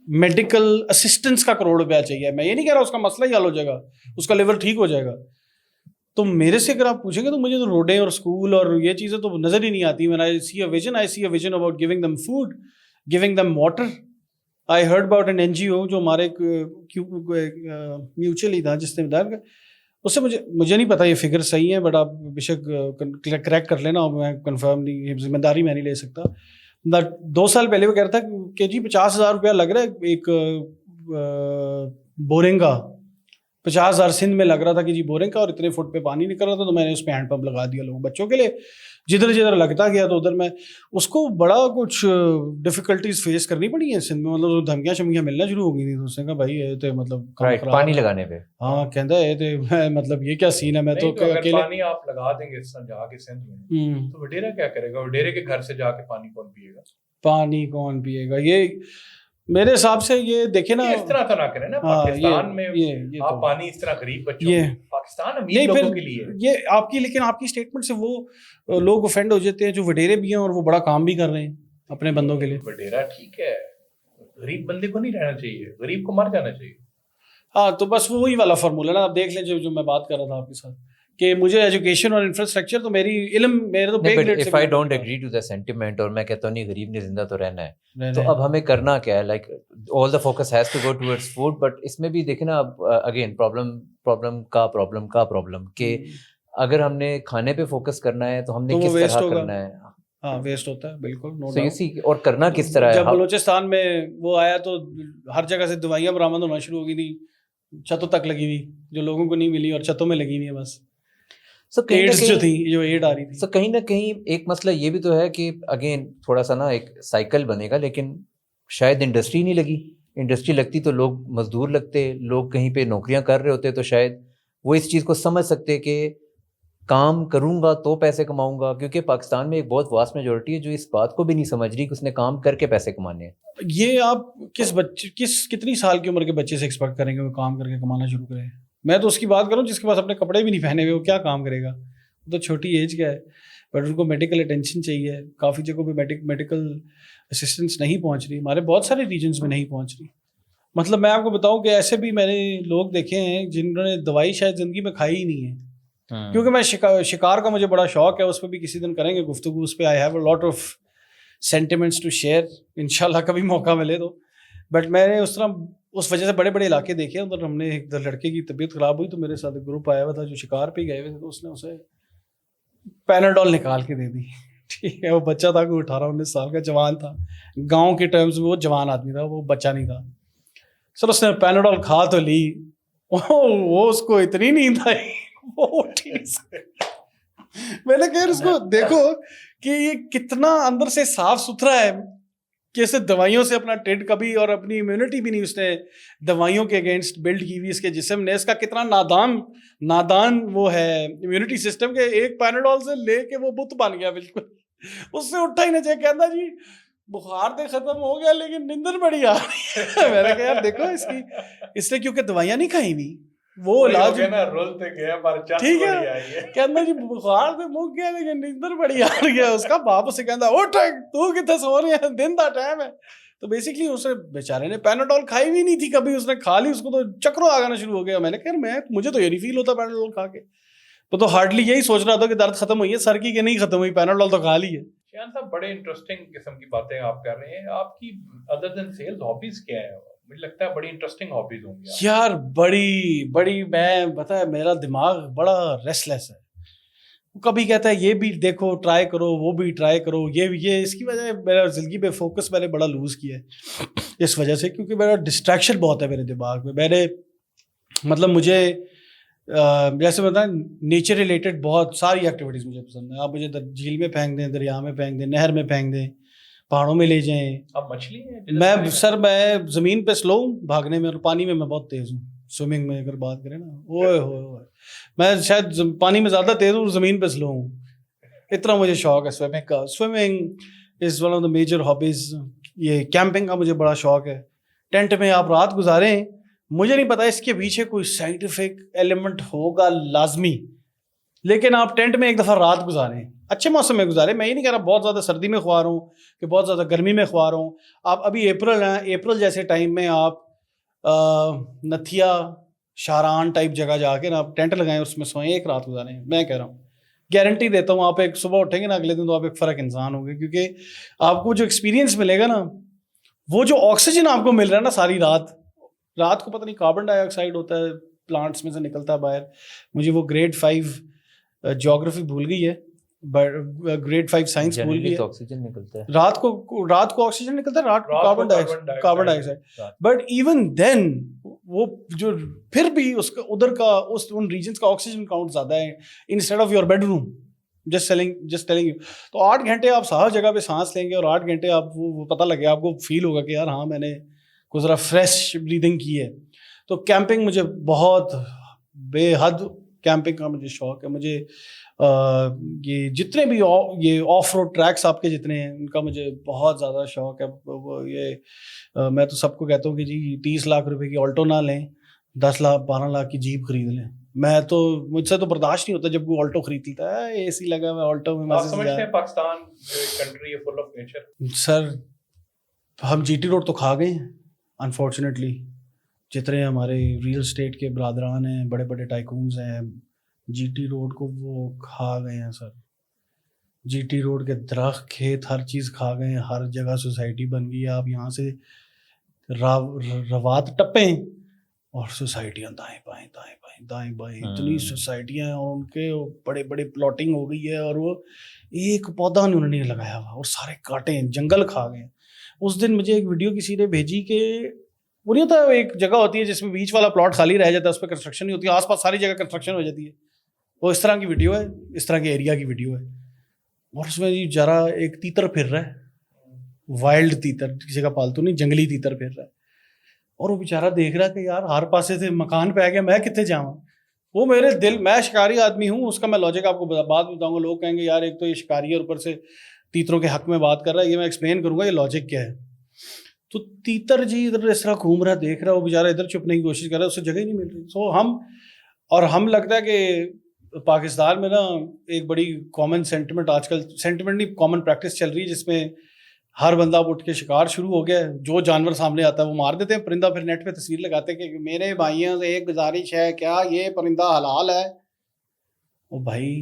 میڈیکل اسسٹنس کا کروڑ روپیہ چاہیے. میں یہ نہیں کہہ رہا اس کا مسئلہ ہی حل ہو جائے گا, اس کا لیور ٹھیک ہو جائے گا. تو میرے سے اگر آپ پوچھیں گے تو مجھے تو روڈیں اور اسکول اور یہ چیزیں تو نظر ہی نہیں آتی. when I see a vision about giving them food, giving them water. I heard about an NGO جو ہمارے میوچل تھا جس نے بتایا, اس سے مجھے نہیں پتا یہ فگر صحیح ہے, بٹ آپ بے شک کریکٹ کر لینا, میں کنفرم نہیں, ذمہ داری میں نہیں لے سکتا. 2 سال پہلے وہ کہہ رہا تھا کہ جی 50,000 روپیہ لگ رہا ہے ایک بورنگ کا, 50,000 سندھ میں لگ رہا تھا کہ جی بورنگ کا, اور اتنے فٹ پہ پانی نکل رہا تھا. تو میں نے اس پہ ہینڈ پمپ لگا دیا لوگوں بچوں کے لیے. جدھر جدھر لگتا گیا تو ادھر میں اس کو بڑا کچھ ڈفیکلٹیز فیس کرنی پڑی ہیں سندھ میں, مطلب دھمکیاں شمکیاں ملنا شروع ہو گئی تھی. تو اس نے کہا بھائی یہ تو مطلب پانی لگانے پہ, ہاں کہتا ہے یہ مطلب یہ کیا سین ہے. میں تو پانی آپ لگا دیں گے جا کے سندھ میں, تو وڈیرا کیا کرے گا؟ وڈیرے کے گھر سے جا کے پانی کون پیے گا؟ پانی کون پیے گا؟ یہ میرے حساب سے یہ دیکھیں نا, اس طرح تو نہ کریں نا. پاکستان میں آپ پانی اس طرح غریب بچوں, پاکستان امیر لوگوں کے لیے یہ آپ کی, لیکن آپ کی اسٹیٹمنٹ سے وہ لوگ اوفینڈ ہو جاتے ہیں جو وڈیرے بھی ہیں اور وہ بڑا کام بھی کر رہے ہیں اپنے بندوں کے لیے. وڈیرا ٹھیک ہے, غریب بندے کو نہیں رہنا چاہیے, غریب کو مر جانا چاہیے. ہاں تو بس وہی والا فارمولا نا, آپ دیکھ لیں جو میں بات کر رہا تھا آپ کے ساتھ کہ مجھے ایجوکیشن اور انفراسٹرکچر تو میری علم میرے تو پے گریڈ سے. if I don't agree to the sentiment, اور میں کہتا ہوں نہیں غریب نے زندہ تو رہنا ہے, تو اب ہمیں کرنا کیا ہے؟ Like all the focus has to go towards food, but اس میں بھی دیکھیں نا اب اگین پرابلم کہ اگر ہم نے کھانے پہ فوکس کرنا ہے تو ہم نے کس طرح کرنا ہے. ہاں ویسٹ ہوتا ہے بالکل, نو ڈاؤٹ. اور کرنا کس طرح ہے؟ جب بلوچستان میں وہ آیا تو ہر جگہ سے دوائیاں برآمد ہونا شروع ہو گئی تھی, چھتوں تک لگی ہوئی, جو لوگوں کو نہیں ملی اور چھتوں میں لگی ہوئی ہے بس. ایڈز جو تھی, جو ایڈ آ رہی تھی. تو کہیں نہ کہیں ایک مسئلہ یہ بھی تو ہے کہ اگین تھوڑا سا نا ایک سائیکل بنے گا, لیکن شاید انڈسٹری نہیں لگی. انڈسٹری لگتی تو لوگ مزدور لگتے, لوگ کہیں پہ نوکریاں کر رہے ہوتے, تو شاید وہ اس چیز کو سمجھ سکتے کہ کام کروں گا تو پیسے کماؤں گا. کیونکہ پاکستان میں ایک بہت واسٹ میجورٹی ہے جو اس بات کو بھی نہیں سمجھ رہی کہ اس نے کام کر کے پیسے کمانے ہیں. یہ آپ کتنی سال کی عمر کے بچے سے ایکسپیکٹ کریں گے وہ کام کر کے کمانا شروع کرے؟ میں تو اس کی بات کروں جس کے پاس اپنے کپڑے بھی نہیں پہنے ہوئے، وہ کیا کام کرے گا؟ وہ تو چھوٹی ایج کا ہے، بٹ ان کو میڈیکل اٹینشن چاہیے. کافی جگہوں پہ میڈیکل اسسٹنس نہیں پہنچ رہی، ہمارے بہت سارے ریجنس میں نہیں پہنچ رہی. مطلب میں آپ کو بتاؤں کہ ایسے بھی میں نے لوگ دیکھے ہیں جنہوں نے دوائی شاید زندگی میں کھائی ہی نہیں ہے. کیونکہ میں شکار کا مجھے بڑا شوق ہے، اس پہ بھی کسی دن کریں گے گفتگو اس پہ. I have a lot of sentiments to share, انشاءاللہ کبھی موقع ملے تو. بٹ میں نے اس وجہ سے بڑے بڑے علاقے دیکھے. ادھر ہم نے ایک لڑکے کی طبیعت خراب ہوئی تو میرے ساتھ ایک گروپ آیا ہوا تھا جو شکار پہ گئے ہوئے تھے، تو اس نے اسے پیناڈول نکال کے دے دی. ٹھیک ہے، وہ بچہ تھا کوئی 18-19 سال کا، جوان تھا. گاؤں کے ٹرمز میں وہ جوان آدمی تھا، وہ بچہ نہیں تھا. سر اس نے پیناڈول کھا تو لی، وہ اس کو اتنی نیند آئی وہ اٹھی. میں نے کہا اس کو دیکھو کہ یہ کتنا اندر سے صاف ستھرا ہے کہ اسے دوائیوں سے اپنا ٹیڈ کبھی اور اپنی امیونٹی بھی نہیں اس نے دوائیوں کے اگینسٹ بلڈ کی ہوئی. اس کے جسم نے، اس کا کتنا نادان وہ ہے امیونٹی سسٹم کہ ایک پیناڈول سے لے کے وہ بت بن گیا بالکل. اس سے اٹھا ہی نہ چاہے، کہتا جی بخار تو ختم ہو گیا لیکن نیندر بڑی آ رہی ہے. میں نے کہا یار دیکھو اس نے کیونکہ دوائیاں نہیں کھائی ہوئی، وہ علاج ٹھیک ہے. کہنا جی بخار تو مک گیا لیکن نیندر بڑی آ رہی ہے. اس کا باپ اسے کہتا اٹھ تو کتنے سو رہے ہیں، دن دا ٹائم ہے. تو بیسکلی اس نے بیچارے نے پیناڈول کھائی ہوئی نہیں تھی کبھی، اس نے کھا لی، اس کو تو چکروں آ جانا شروع ہو گیا. میں نے کہا مجھے تو یہ نہیں فیل ہوتا پیناڈول کھا کے. تو ہارڈلی یہی سوچ رہا تھا کہ درد ختم ہوئی ہے سر کی کہ نہیں ختم ہوئی، پیناڈول تو کھا لی ہے. شیان صاحب بڑے انٹرسٹنگ قسم کی باتیں آپ کر رہے ہیں. آپ کی ادر دین سیلز ہابیز کیا ہے؟ مجھے لگتا ہے بڑی انٹرسٹنگ ہابیز ہوں گی یار. بڑی میں پتہ ہے میرا دماغ بڑا ریسٹ لیس ہے. کبھی کہتا ہے یہ بھی دیکھو ٹرائی کرو، وہ بھی ٹرائی کرو، یہ اس کی وجہ میرا زندگی پہ فوکس میں نے بڑا لوز کیا ہے اس وجہ سے، کیونکہ میرا ڈسٹریکشن بہت ہے میرے دماغ میں. مطلب مجھے جیسے بتائیں نیچر ریلیٹڈ بہت ساری ایکٹیویٹیز مجھے پسند ہیں. آپ مجھے جھیل میں پھینک دیں، دریا میں پھینک دیں، نہر میں پھینک دیں، پہاڑوں میں لے جائیں. اب مچھلی ہے میں زمین پہ سلو ہوں بھاگنے میں، اور پانی میں بہت تیز ہوں. سوئمنگ میں اگر بات کریں نا، اوئے ہوئے میں شاید پانی میں زیادہ تیز ہوں اور زمین پہ سلو ہوں. اتنا مجھے شوق ہے سوئمنگ کا. Swimming is one of the major hobbies. یہ کیمپنگ کا مجھے بڑا شوق ہے. ٹینٹ میں آپ رات گزاریں، مجھے نہیں پتا اس کے پیچھے کوئی سائنٹیفک ایلیمنٹ ہوگا لازمی، لیکن آپ ٹینٹ میں ایک دفعہ رات گزاریں، اچھے موسم میں گزاریں. میں یہ نہیں کہہ رہا بہت زیادہ سردی میں خوار ہوں کہ بہت زیادہ گرمی میں خوار ہوں. آپ ابھی اپریل جیسے ٹائم میں آپ نتھیا شاران ٹائپ جگہ جا کے نا آپ ٹینٹ لگائیں، اس میں سوئیں، ایک رات گزاریں. میں کہہ رہا ہوں گارنٹی دیتا ہوں آپ ایک صبح اٹھیں گے نا اگلے دن تو آپ ایک فرق انسان ہوں گے. کیونکہ آپ کو جو ایکسپیرینس ملے گا نا، وہ جو آکسیجن آپ کو مل رہا ہے نا ساری رات کو پتہ نہیں کاربن ڈائی آکسائڈ ہوتا ہے پلانٹس میں سے نکلتا ہے باہر. مجھے وہ گریڈ 5 جیوگرافی بھول گئی ہے، گریڈ 5 سائنس بھول گئی ہے. آکسیجن نکلتا ہے رات کو آکسیجن نکلتا ہے، رات کو carbon dioxide. But even then وہ جو پھر بھی اس کا ادھر کا ان ریجنس کا آکسیجن کاؤنٹ زیادہ ہے instead of your bedroom. Just telling you. تو 8 گھنٹے آپ صاف جگہ پہ سانس لیں گے اور 8 گھنٹے آپ وہ پتہ لگے، آپ کو فیل ہوگا کہ یار ہاں میں نے کو ذرا فریش بریدنگ کی ہے. تو کیمپنگ مجھے بہت بے حد کیمپنگ کا مجھے شوق ہے. مجھے یہ جتنے بھی یہ آف روڈ ٹریکس آپ کے جتنے ہیں ان کا مجھے بہت زیادہ شوق ہے. یہ میں تو سب کو کہتا ہوں کہ جی 30 لاکھ روپے کی آلٹو نہ لیں، 10 لاکھ 12 لاکھ کی جیپ خرید لیں. مجھ سے تو برداشت نہیں ہوتا جب کوئی آلٹو خرید لیتا ہے، اے سی لگا ہوا آلٹو میں. آپ سمجھتے ہیں پاکستان کنٹری ہے فل آف نیچر؟ سر ہم جی ٹی روڈ تو کھا گئے ہیں انفارچونیٹلی. جتنے ہمارے ریئل اسٹیٹ کے برادران ہیں، بڑے بڑے ٹائکونز ہیں، جی ٹی روڈ کو وہ کھا گئے ہیں سر. جی ٹی روڈ کے درخت، کھیت، ہر چیز کھا گئے ہیں. ہر جگہ سوسائٹی بن گئی ہے. آپ یہاں سے روات ٹپیں اور سوسائٹیاں دائیں بائیں اتنی سوسائٹیاں ہیں، اور ان کے بڑے بڑے پلاٹنگ ہو گئی ہے، اور وہ ایک پودا انہوں نے لگایا ہوا اور سارے کاٹے ہیں، جنگل کھا گئے. اس دن مجھے ایک ویڈیو کسی نے بھیجی کہ وہ نہیں ہوتا ایک جگہ ہوتی ہے جس میں بیچ والا پلاٹ خالی رہ جاتا ہے، اس پہ کنسٹرکشن نہیں ہوتی، آس پاس ساری جگہ کنسٹرکشن ہو جاتی ہے. وہ اس طرح کی ویڈیو ہے، اس طرح کے ایریا کی ویڈیو ہے. اور اس میں ذرا ایک تیتر پھر رہا ہے، وائلڈ تیتر، کسی کا پالتو نہیں، جنگلی تیتر پھر رہا ہے. اور وہ بیچارہ دیکھ رہا ہے کہ یار ہر پاسے سے مکان پہ آ گیا، میں کتنے جاؤں. وہ میرے میں شکاری آدمی ہوں، اس کا میں لاجک آپ کو بعد میں بتاؤں گا. لوگ کہیں گے یار ایک تو یہ شکاری ہے اور اوپر سے تیتروں کے حق میں بات کر رہا ہے. یہ میں ایکسپلین کروں گا یہ لاجک کیا ہے. تو تیتر جی ادھر اس طرح گھوم رہا، دیکھ رہا، وہ بیچارہ ادھر چھپنے کی کوشش کر رہا ہے، اس سے جگہ ہی نہیں مل رہی. سو ہم اور ہم لگتا ہے کہ پاکستان میں نا ایک بڑی کامن سینٹیمنٹ آج کل، سینٹیمنٹ نہیں کامن پریکٹس چل رہی ہے، جس میں ہر بندہ اب اٹھ کے شکار شروع ہو گیا ہے، جو جانور سامنے آتا ہے وہ مار دیتے ہیں پرندہ، پھر نیٹ پہ تصویر لگاتے ہیں کہ میرے بھائیوں سے ایک گزارش ہے، کیا یہ پرندہ حلال ہے؟ او بھائی،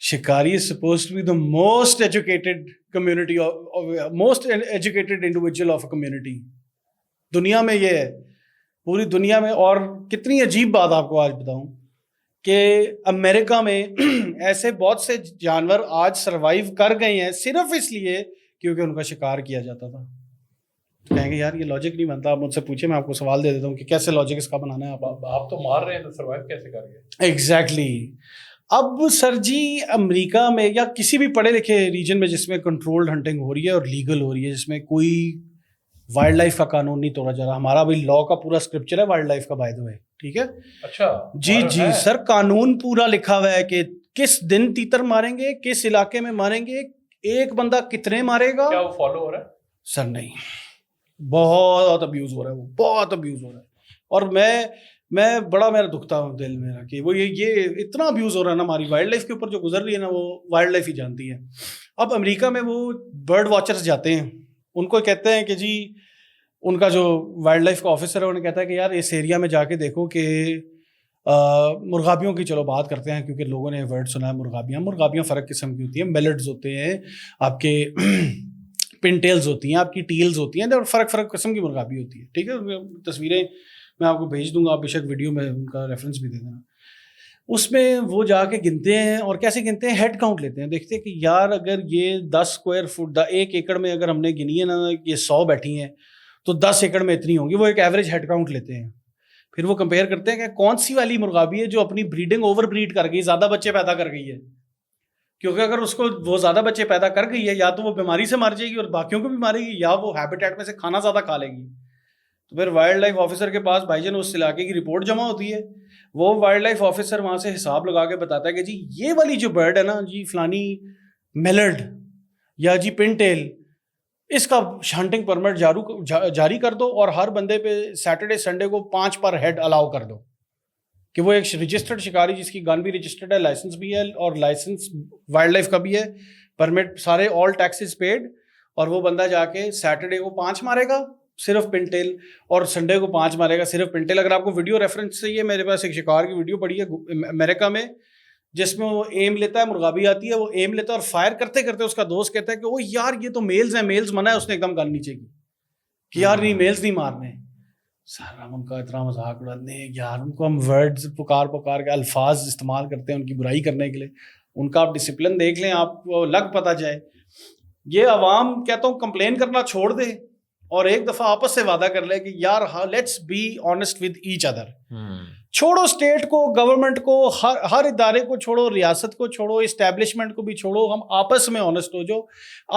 شکاری is supposed to be the most educated community most educated individual of a community دنیا میں، یہ ہے پوری دنیا میں. اور کتنی عجیب بات آپ کو آج بتاؤں کہ امریکہ میں ایسے بہت سے جانور آج سروائیو کر گئے ہیں صرف اس لیے کیونکہ ان کا شکار کیا جاتا تھا. کہیں گے یار یہ لاجک نہیں بنتا. آپ مجھ سے پوچھیں، میں آپ کو سوال دے دیتا ہوں کہ کیسے لاجک اس کا بنانا ہے. آپ تو مار رہے ہیں تو سروائیو کیسے کر گئے؟ ایگزیکٹلی. اب سر جی امریکہ میں یا کسی بھی پڑھے لکھے ریجن میں جس میں کنٹرولڈ ہنٹنگ ہو رہی ہے اور لیگل ہو رہی ہے، جس میں کوئی وائلڈ لائف کا قانون نہیں توڑا جا رہا. ہمارا بھی لا کا پورا اسکرپچر ہے وائلڈ لائف کا، بائی دا وے. ٹھیک ہے، اچھا جی جی سر، قانون پورا لکھا ہوا ہے کہ کس دن تیتر ماریں گے، کس علاقے میں ماریں گے، ایک بندہ کتنے مارے گا. کیا وہ فالو ہو رہا ہے؟ سر نہیں، بہت ابیوز ہو رہا ہے، وہ بہت ابیوز ہو رہا ہے. اور میں بڑا میرا دکھتا ہوں دل میرا کہ وہ یہ اتنا ابیوز ہو رہا ہے نا ہماری وائلڈ لائف کے اوپر، جو گزر رہی ہے نا وہ وائلڈ لائف ہی جانتی ہے. اب امریکہ میں وہ برڈ واچرز جاتے ہیں، ان کو کہتے ہیں کہ جی ان کا جو وائلڈ لائف کا آفیسر ہے انہیں کہتا ہے کہ یار اس ایریا میں جا کے دیکھو کہ مرغابیوں کی، چلو بات کرتے ہیں کیونکہ لوگوں نے ورڈ سنا ہے مرغابیاں فرق قسم کی ہوتی ہیں. میلڈز ہوتے ہیں آپ کے، پنٹیلز ہوتی ہیں آپ کی، ٹیلز ہوتی ہیں، اور فرق قسم کی مرغابی ہوتی ہے. ٹھیک ہے، تصویریں میں آپ کو بھیج دوں گا، آپ بے شک ویڈیو میں ان کا ریفرنس بھی دے دینا. اس میں وہ جا کے گنتے ہیں، اور کیسے گنتے ہیں، ہیڈ کاؤنٹ لیتے ہیں. دیکھتے ہیں کہ یار اگر یہ 10 اسکوائر فٹ، 1 ایکڑ میں اگر ہم نے گنی ہے نا یہ 100 بیٹھی ہیں تو 10 ایکڑ میں اتنی ہوں گی. وہ ایک ایوریج ہیڈ کاؤنٹ لیتے ہیں. پھر وہ کمپیئر کرتے ہیں کہ کون سی والی مرغابی ہے جو اپنی بریڈنگ اوور بریڈ کر گئی، زیادہ بچے پیدا کر گئی ہے. کیونکہ اگر اس کو وہ زیادہ بچے پیدا کر گئی ہے، یا تو وہ بیماری سے مر جائے گی اور باقیوں کو بھی مارے گی، یا وہ ہیبیٹیٹ میں سے کھانا زیادہ کھا لے گی. تو پھر وائلڈ لائف آفیسر کے پاس بھائی جان اس علاقے کی رپورٹ جمع ہوتی ہے. وہ وائلڈ لائف آفیسر وہاں سے حساب لگا کے بتاتا ہے کہ جی یہ والی جو برڈ ہے نا جی، فلانی میلڈ یا جی پن ٹیل، اس کا ہنٹنگ پرمٹ جاری کر دو، اور ہر بندے پہ سیٹرڈے سنڈے کو 5 پر ہیڈ الاؤ کر دو کہ وہ ایک رجسٹرڈ شکاری جس کی گن بھی رجسٹرڈ ہے، لائسنس بھی ہے، اور لائسنس وائلڈ لائف کا بھی ہے، پرمٹ سارے آل ٹیکسز پیڈ. اور وہ بندہ جا کے سیٹرڈے کو 5 مارے گا صرف پنٹیل، اور سنڈے کو 5 مارے گا صرف پنٹیل. اگر آپ کو ویڈیو ریفرنس چاہیے، میرے پاس ایک شکار کی ویڈیو پڑی ہے امریکہ میں، جس میں وہ ایم لیتا ہے، مرغابی آتی ہے، وہ ایم لیتا ہے، اور فائر کرتے کرتے اس کا دوست کہتا ہے کہ او یار یہ تو میلز ہیں، میلز منع ہے. اس نے ایک دم گن نیچے کی کہ یار نہیں، میلز نہیں مارنے. سر ہم ان کا اتنا مذاق اڑاتے ہیں یار، ان کو ہم ورڈز پکار کے الفاظ استعمال کرتے ہیں ان کی برائی کرنے کے لیے. ان کا آپ ڈسپلن دیکھ لیں، آپ کو لگ پتہ جائے. یہ عوام کہتا ہوں کمپلین کرنا چھوڑ دے اور ایک دفعہ آپس سے وعدہ کر لے کہ یار let's be honest with each other. چھوڑو اسٹیٹ کو، گورنمنٹ کو، ہر ادارے کو چھوڑو، ریاست کو چھوڑو، اسٹیبلشمنٹ کو بھی چھوڑو. ہم آپس میں آنیسٹ ہو جاؤ،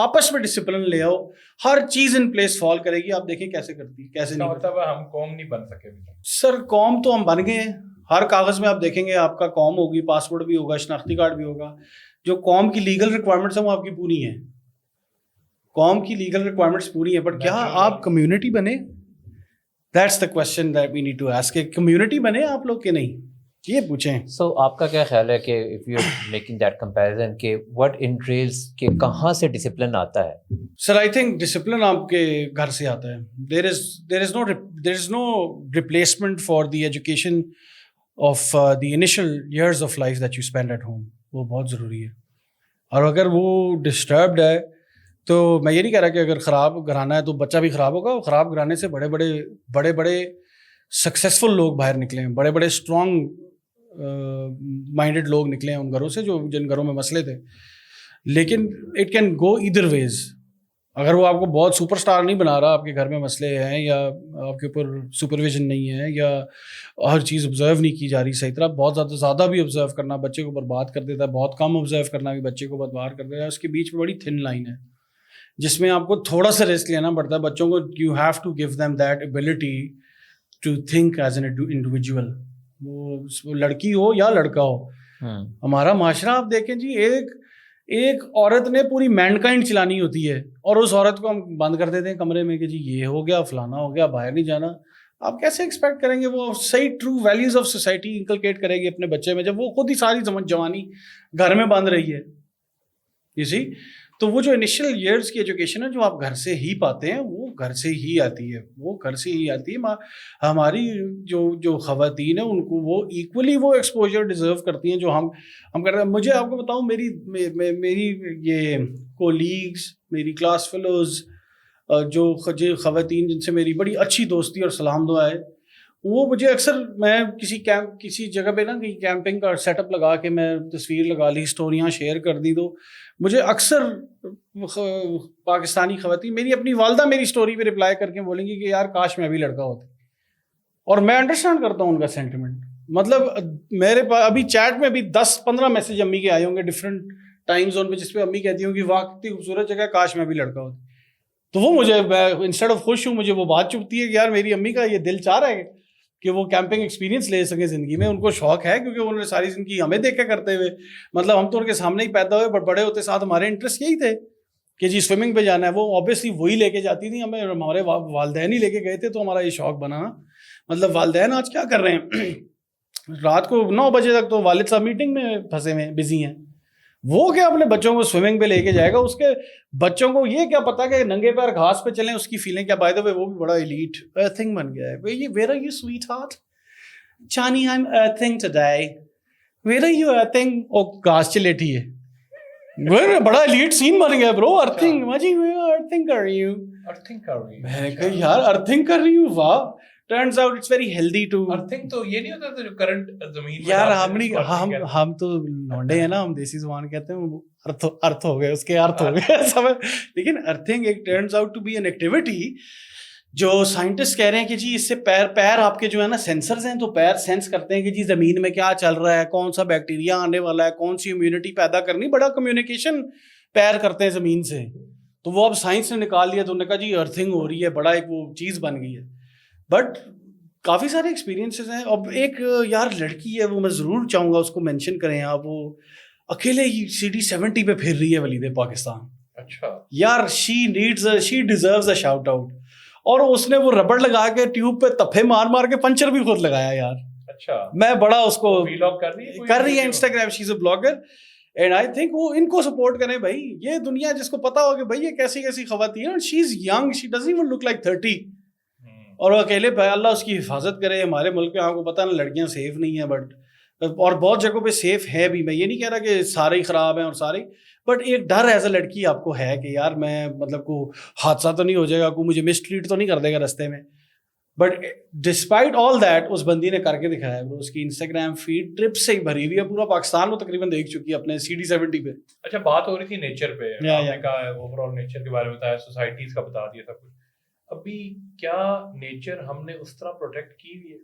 آپس میں ڈسپلن لے آؤ، ہر چیز ان پلیس فال کرے گی. آپ دیکھیں کیسے کرتی، کیسے نہیں. مطلب ہم قوم نہیں بن سکے سر. قوم تو ہم بن گئے ہیں. ہر کاغذ میں آپ دیکھیں گے آپ کا قوم ہوگی، پاسپورٹ بھی ہوگا، شناختی کارڈ بھی ہوگا. جو قوم کی لیگل ریکوائرمنٹس ہیں وہ آپ کی پوری ہیں، قوم کی لیگل ریکوائرمنٹس پوری ہیں. بٹ کیا آپ کمیونٹی بنے؟ That's the question that we need to ask. کہ کمیونٹی بنے آپ لوگ کہ نہیں، یہ پوچھیں. سو آپ کا کیا خیال ہے کہ if you are making that comparison کہ what entails کہ کہاں سے ڈسپلن آتا ہے؟ سر آئی تھنک ڈسپلن آپ کے گھر سے آتا ہے. there is no replacement for the education of the initial years of life that you spend at home. وہ بہت ضروری ہے. اور اگر وہ ڈسٹربڈ ہے تو میں یہ نہیں کہہ رہا کہ اگر خراب گھرانہ ہے تو بچہ بھی خراب ہوگا. خراب گھرانے سے بڑے بڑے سکسیزفل لوگ باہر نکلے ہیں، بڑے بڑے اسٹرانگ مائنڈیڈ لوگ نکلے ہیں ان گھروں سے، جو جن گھروں میں مسئلے تھے. لیکن اٹ کین گو ایدر ویز. اگر وہ آپ کو بہت سپر اسٹار نہیں بنا رہا، آپ کے گھر میں مسئلے ہیں یا آپ کے اوپر سپرویژن نہیں ہے یا ہر چیز آبزرو نہیں کی جا رہی صحیح طرح، بہت زیادہ بھی آبزرو کرنا بچے کو برباد کر دیتا ہے، بہت کم آبزرو کرنا بھی بچے کو برباد کر دیتا ہے. اس کے بیچ میں بڑی تھن لائن ہے جس میں آپ کو تھوڑا سا رسک لینا پڑتا ہے. بچوں کو you have to give them that ability to think as an individual. وہ لڑکی ہو یا لڑکا ہو. ہمارا معاشرہ آپ دیکھیں جی، ایک عورت نے پوری مینکائنڈ چلانی ہوتی ہے اور اس عورت کو ہم بند کر دیتے ہیں کمرے میں کہ جی یہ ہو گیا، فلانا ہو گیا، باہر نہیں جانا. آپ کیسے ایکسپیکٹ کریں گے وہ صحیح true values of society inculcate کرے گی اپنے بچے میں جب وہ خود ہی ساری جوانی گھر میں باندھ رہی ہے. You see? تو وہ جو انیشیل ایئرس کی ایجوکیشن ہے جو آپ گھر سے ہی پاتے ہیں وہ گھر سے ہی آتی ہے, وہ گھر سے ہی آتی ہے. ہماری جو خواتین ہیں ان کو وہ ایکولی وہ ایکسپوجر ڈیزرو کرتی ہیں جو ہم کرتے ہیں. مجھے آپ کو بتاؤں میری یہ کولیگس, میری کلاس فیلوز, جو خواتین جن سے میری بڑی اچھی دوستی اور سلام دعا ہے, وہ مجھے اکثر, میں کسی جگہ پہ نا کہیں کیمپنگ کا سیٹ اپ لگا کے میں تصویر لگا لی, اسٹوریاں شیئر کر دی, تو مجھے اکثر پاکستانی خواتین, میری اپنی والدہ میری اسٹوری پہ رپلائی کر کے بولیں گی کہ یار کاش میں ابھی لڑکا ہوتا. اور میں انڈرسٹینڈ کرتا ہوں ان کا سینٹیمنٹ. مطلب میرے پاس ابھی چیٹ میں بھی 10-15 میسج امی کے آئے ہوں گے ڈفرینٹ ٹائم زون پہ, جس پہ امی کہتی ہوں کہ واہ کتنی خوبصورت جگہ, کاش میں ابھی لڑکا ہوتا. تو وہ مجھے انسٹیڈ آف خوش ہوں, مجھے وہ بات چبھتی ہے کہ یار میری امی کا یہ دل چاہ رہا ہے کہ وہ کیمپنگ ایکسپیرینس لے سکیں زندگی میں. ان کو شوق ہے کیونکہ انہوں نے ساری زندگی ہمیں دیکھا کرتے ہوئے, مطلب ہم تو ان کے سامنے ہی پیدا ہوئے, بٹ بڑے ہوتے ساتھ ہمارے انٹرسٹ یہی تھے کہ جی سوئمنگ پہ جانا ہے. وہ آبویسلی وہی لے کے جاتی تھی ہمیں, ہمارے والدین ہی لے کے گئے تھے, تو ہمارا یہ شوق بنا نا. مطلب والدین آج کیا کر رہے ہیں, رات کو 9 بجے تک تو والد صاحب میٹنگ میں پھنسے ہوئے بزی ہیں. وہ کیا اپنے بچوں کو سوئمنگ پہ لے کے جائے گا, اس کے بچوں کو یہ کیا پتا کہ ننگے پیر گھاس پہ چلیں, اس کی فیلنگ کیا. بائی دی وے وہ بھی بڑا ایلیٹ تھنگ بن گیا ہے. یہ where are you sweetheart چانی, I am earthing today, where are you earthing, او گھاس چ لیٹی ہے. بڑا ایلیٹ سین بن گیا برو, ارتھنگ. ماجی ارتھنگ کر رہی ہوں, میں نے کہا یار ارتھنگ کر رہی ہوں, واہ. Turns out it's very healthy to earthing. تو یہ نہیں ہوتا تھا جو کرنٹ زمین یار ہم تو لونڈے ہیں نا, ہم دیسی زبان کہتے ہیں, ارتھ ہو گئے, اس کے ارتھ ہو گئے سب. لیکن ارتھنگ ایک turns out to be an activity جو سائنٹسٹ کہہ رہے ہیں کہ جی اس سے پیر آپ کے جو ہے نا سینسرز ہیں, تو پیر سینس کرتے ہیں کہ جی زمین میں کیا چل رہا ہے, کون سا بیکٹیریا آنے والا ہے, کون سی امیونٹی پیدا کرنی. بڑا کمیونیکیشن پیر کرتے ہیں زمین سے. تو وہ اب سائنس نے نکال لیا, تو انہوں نے کہا جی ارتھنگ ہو رہی ہے, بڑا ایک وہ چیز بن گئی ہے. بٹ کافی سارے ایکسپیرینسز ہیں. اب ایک یار لڑکی ہے, وہ میں ضرور چاہوں گا اس کو مینشن کریں آپ, وہ اکیلے ہی CD70 پہ پھر رہی ہے ولیدہ پاکستان. اچھا یار شی ڈیزروز اے شاؤٹ آؤٹ. اور اس نے وہ ربڑ لگا کے ٹیوب پہ تپھے مار کے پنچر بھی خود لگایا یار. اچھا میں بڑا اس کو ویلاگ کر رہی ہے Instagram, she is a blogger. And I think وہ ان کو سپورٹ کریں بھائی. یہ دنیا جس کو پتا ہو کہ بھائی یہ کیسی کیسی خواتین ہیں, she is young, she doesn't even look like 30, اور وہ اکیلے بھائی اللہ اس کی حفاظت کرے. ہمارے ملک میں آپ کو پتا نا لڑکیاں سیف نہیں ہیں, بٹ اور بہت جگہوں پہ سیف ہے بھی. میں یہ نہیں کہہ رہا کہ سارے ہی خراب ہیں اور سارے, بٹ ایک ڈر ایز اے لڑکی آپ کو ہے کہ یار میں مطلب کو حادثہ تو نہیں ہو جائے گا, کوئی مجھے مس ٹریٹ تو نہیں کر دے گا رستے میں. بٹ ڈسپائٹ آل دیٹ اس بندی نے کر کے دکھایا ہے. اس کی انسٹاگرام فیڈ ٹرپ سے ہی بھری ہوئی ہے, پورا پاکستان وہ تقریباً دیکھ چکی ہے اپنے CD70 پہ. اچھا بات ہو رہی تھی نیچر پہ, آپ نے کہا اوور آل نیچر کے بارے میں بتایا, سوسائٹیز کا بتا دیا سب کچھ. ابھی کیا نیچر ہم نے اس طرح پروٹیکٹ کی ہوئی ہے,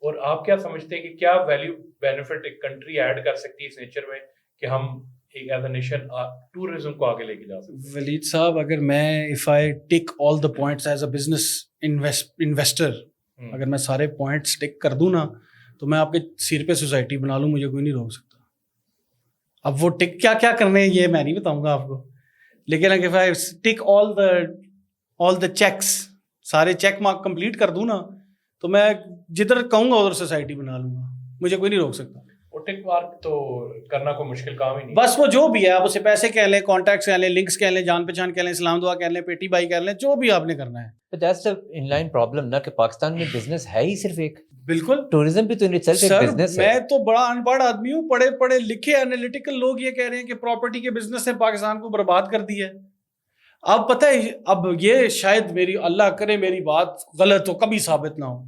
اور آپ کیا سمجھتے ہیں کہ کیا ویلیو بینیفٹ ایک کنٹری ایڈ کر سکتی ہے اس نیچر میں کہ ہم ایک ایز اے نیشن ٹورزم کو آگے لے کے جا سکتے ہیں؟ ولید صاحب, اگر میں if I tick all the points as a business investor, اگر میں سارے پوائنٹس ٹک کر دوں نا, تو میں آپ کے سر پہ سوسائٹی بنا لوں, مجھے کوئی نہیں روک سکتا. اب وہ ٹک کیا کرنے ہیں یہ میں نہیں بتاؤں گا آپ کو, لیکن اگر if I tick all the checks, سارے چیک مارک کمپلیٹ کر دوں نا, تو میں جدھر کہوں گا ادھر سوسائٹی بنا لوں گا, مجھے کوئی نہیں روک سکتا. ٹک مارک تو کرنا کوئی مشکل کام ہی نہیں, بس وہ جو بھی ہے آپ اسے پیسے کہہ لیں, کانٹیکٹس کہہ لیں, لنکس کہہ لیں, جان پہچان کہہ لیں, سلام دعا کہہ لیں, پیٹی بائی کہہ لیں, جو بھی آپ نے کرنا ہے. But that's the inline problem نا, کہ پاکستان میں بزنس ہے ہی صرف ایک. بالکل ٹورزم بھی تو ان itself ایک بزنس ہے. میں تو بڑا ان پڑھ آدمی ہوں, پڑھے لکھے انالیٹیکل لوگ یہ کہہ رہے ہیں کہ پراپرٹی کے بزنس نے پاکستان کو برباد کر دیا ہے. اب پتہ ہے, اب یہ شاید میری اللہ کرے میری بات غلط ہو, کبھی ثابت نہ ہو,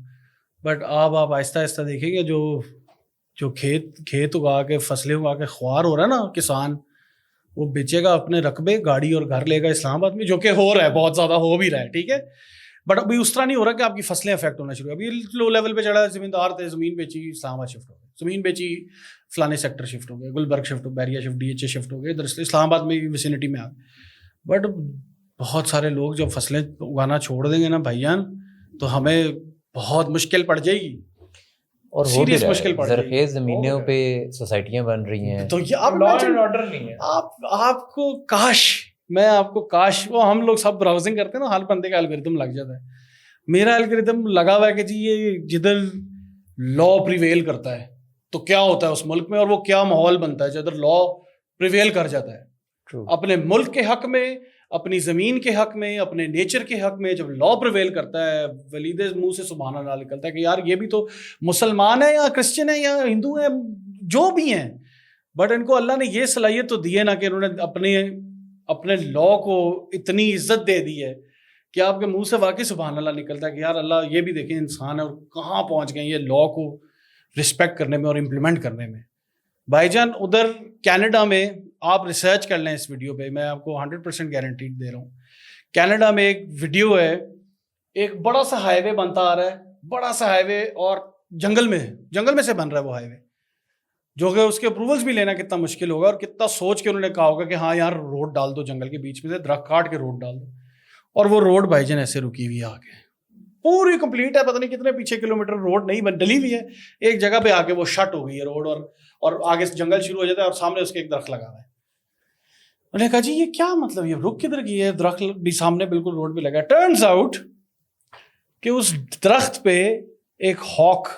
بٹ آپ آہستہ آہستہ دیکھیں گے جو کھیت اگا کے فصلیں اگا کے خوار ہو رہا ہے نا کسان, وہ بیچے گا اپنے رقبے, گاڑی اور گھر لے گا اسلام آباد میں, جو کہ ہو رہا ہے, بہت زیادہ ہو بھی رہا ہے, ٹھیک ہے. بٹ ابھی اس طرح نہیں ہو رہا کہ آپ کی فصلیں افیکٹ ہونا شروع. ابھی لو لیول پہ چڑھا ہے, زمیندار تھے, زمین بیچی, اسلام آباد شفٹ ہو گئے, زمین بیچی, فلانے سیکٹر شفٹ ہو گئے, گلبرگ شفٹ ہو, بیریا شفٹ, DHA شفٹ ہو گئے, ادھر اسلام آباد میں ویسینٹی میں آ گئے. بٹ بہت سارے لوگ جب فصلیں اگانا چھوڑ دیں گے نا بھائی جان, تو ہمیں بہت مشکل پڑ جائے گی, اور ہو بھی رہا ہے, زرخیز زمینوں پہ سوسائٹیاں بن رہی ہیں. تو یہ آپ لا اینڈ آرڈر نہیں ہے. آپ کو کاش وہ ہم لوگ سب براؤزنگ کرتے ہیں نا, ہر بندے کا الگوریتم لگ جاتا ہے. میرا الگوریتم لگا ہوا ہے کہ جی یہ جدھر لا پریویل کرتا ہے تو کیا ہوتا ہے اس ملک میں, اور وہ کیا ماحول بنتا ہے جدھر لا پریویل کر جاتا ہے. اپنے ملک کے حق میں, اپنی زمین کے حق میں, اپنے نیچر کے حق میں جب لا پریویل کرتا ہے, ولیدے منہ سے سبحان اللہ نکلتا ہے کہ یار یہ بھی تو مسلمان ہے یا کرسچن ہے یا ہندو ہے, جو بھی ہیں, بٹ ان کو اللہ نے یہ صلاحیت تو دی ہے نا کہ انہوں نے اپنے لا کو اتنی عزت دے دی ہے کہ آپ کے منہ سے واقعی سبحان اللہ نکلتا ہے کہ یار اللہ یہ بھی دیکھیں انسان ہے اور کہاں پہنچ گئے یہ لا کو رسپیکٹ کرنے میں اور امپلیمنٹ کرنے میں. بھائی جان ادھر کینیڈا میں آپ ریسرچ کر لیں اس ویڈیو پہ, میں آپ کو 100% گارنٹی دے رہا ہوں. کینیڈا میں ایک ویڈیو ہے, ایک بڑا سا ہائی وے بنتا آ رہا ہے, بڑا سا ہائی وے, اور جنگل میں سے بن رہا ہے وہ ہائی وے, جو کہ اس کے اپروولس بھی لینا کتنا مشکل ہوگا, اور کتنا سوچ کے انہوں نے کہا ہوگا کہ ہاں یار روڈ ڈال دو جنگل کے بیچ میں سے, درخت کاٹ کے روڈ ڈال دو, اور وہ روڈ بھائی جان ایسے رکی ہوئی ہے آگے, پوری کمپلیٹ ہے, پتہ نہیں کتنے پیچھے کلومیٹر روڈ نہیں ڈلی ہوئی ہے, ایک جگہ پہ آ کے وہ شٹ ہو گئی ہے روڈ, اور آگے سے جنگل شروع ہو جاتا ہے اور سامنے اس کے ایک درخت لگا ہوا ہے. انہوں نے کہا جی یہ کیا مطلب, یہ رک کدھر گئی ہے, درخت بھی سامنے بالکل روڈ پہ لگا. ٹرنز آؤٹ کہ اس درخت پہ ایک ہاک,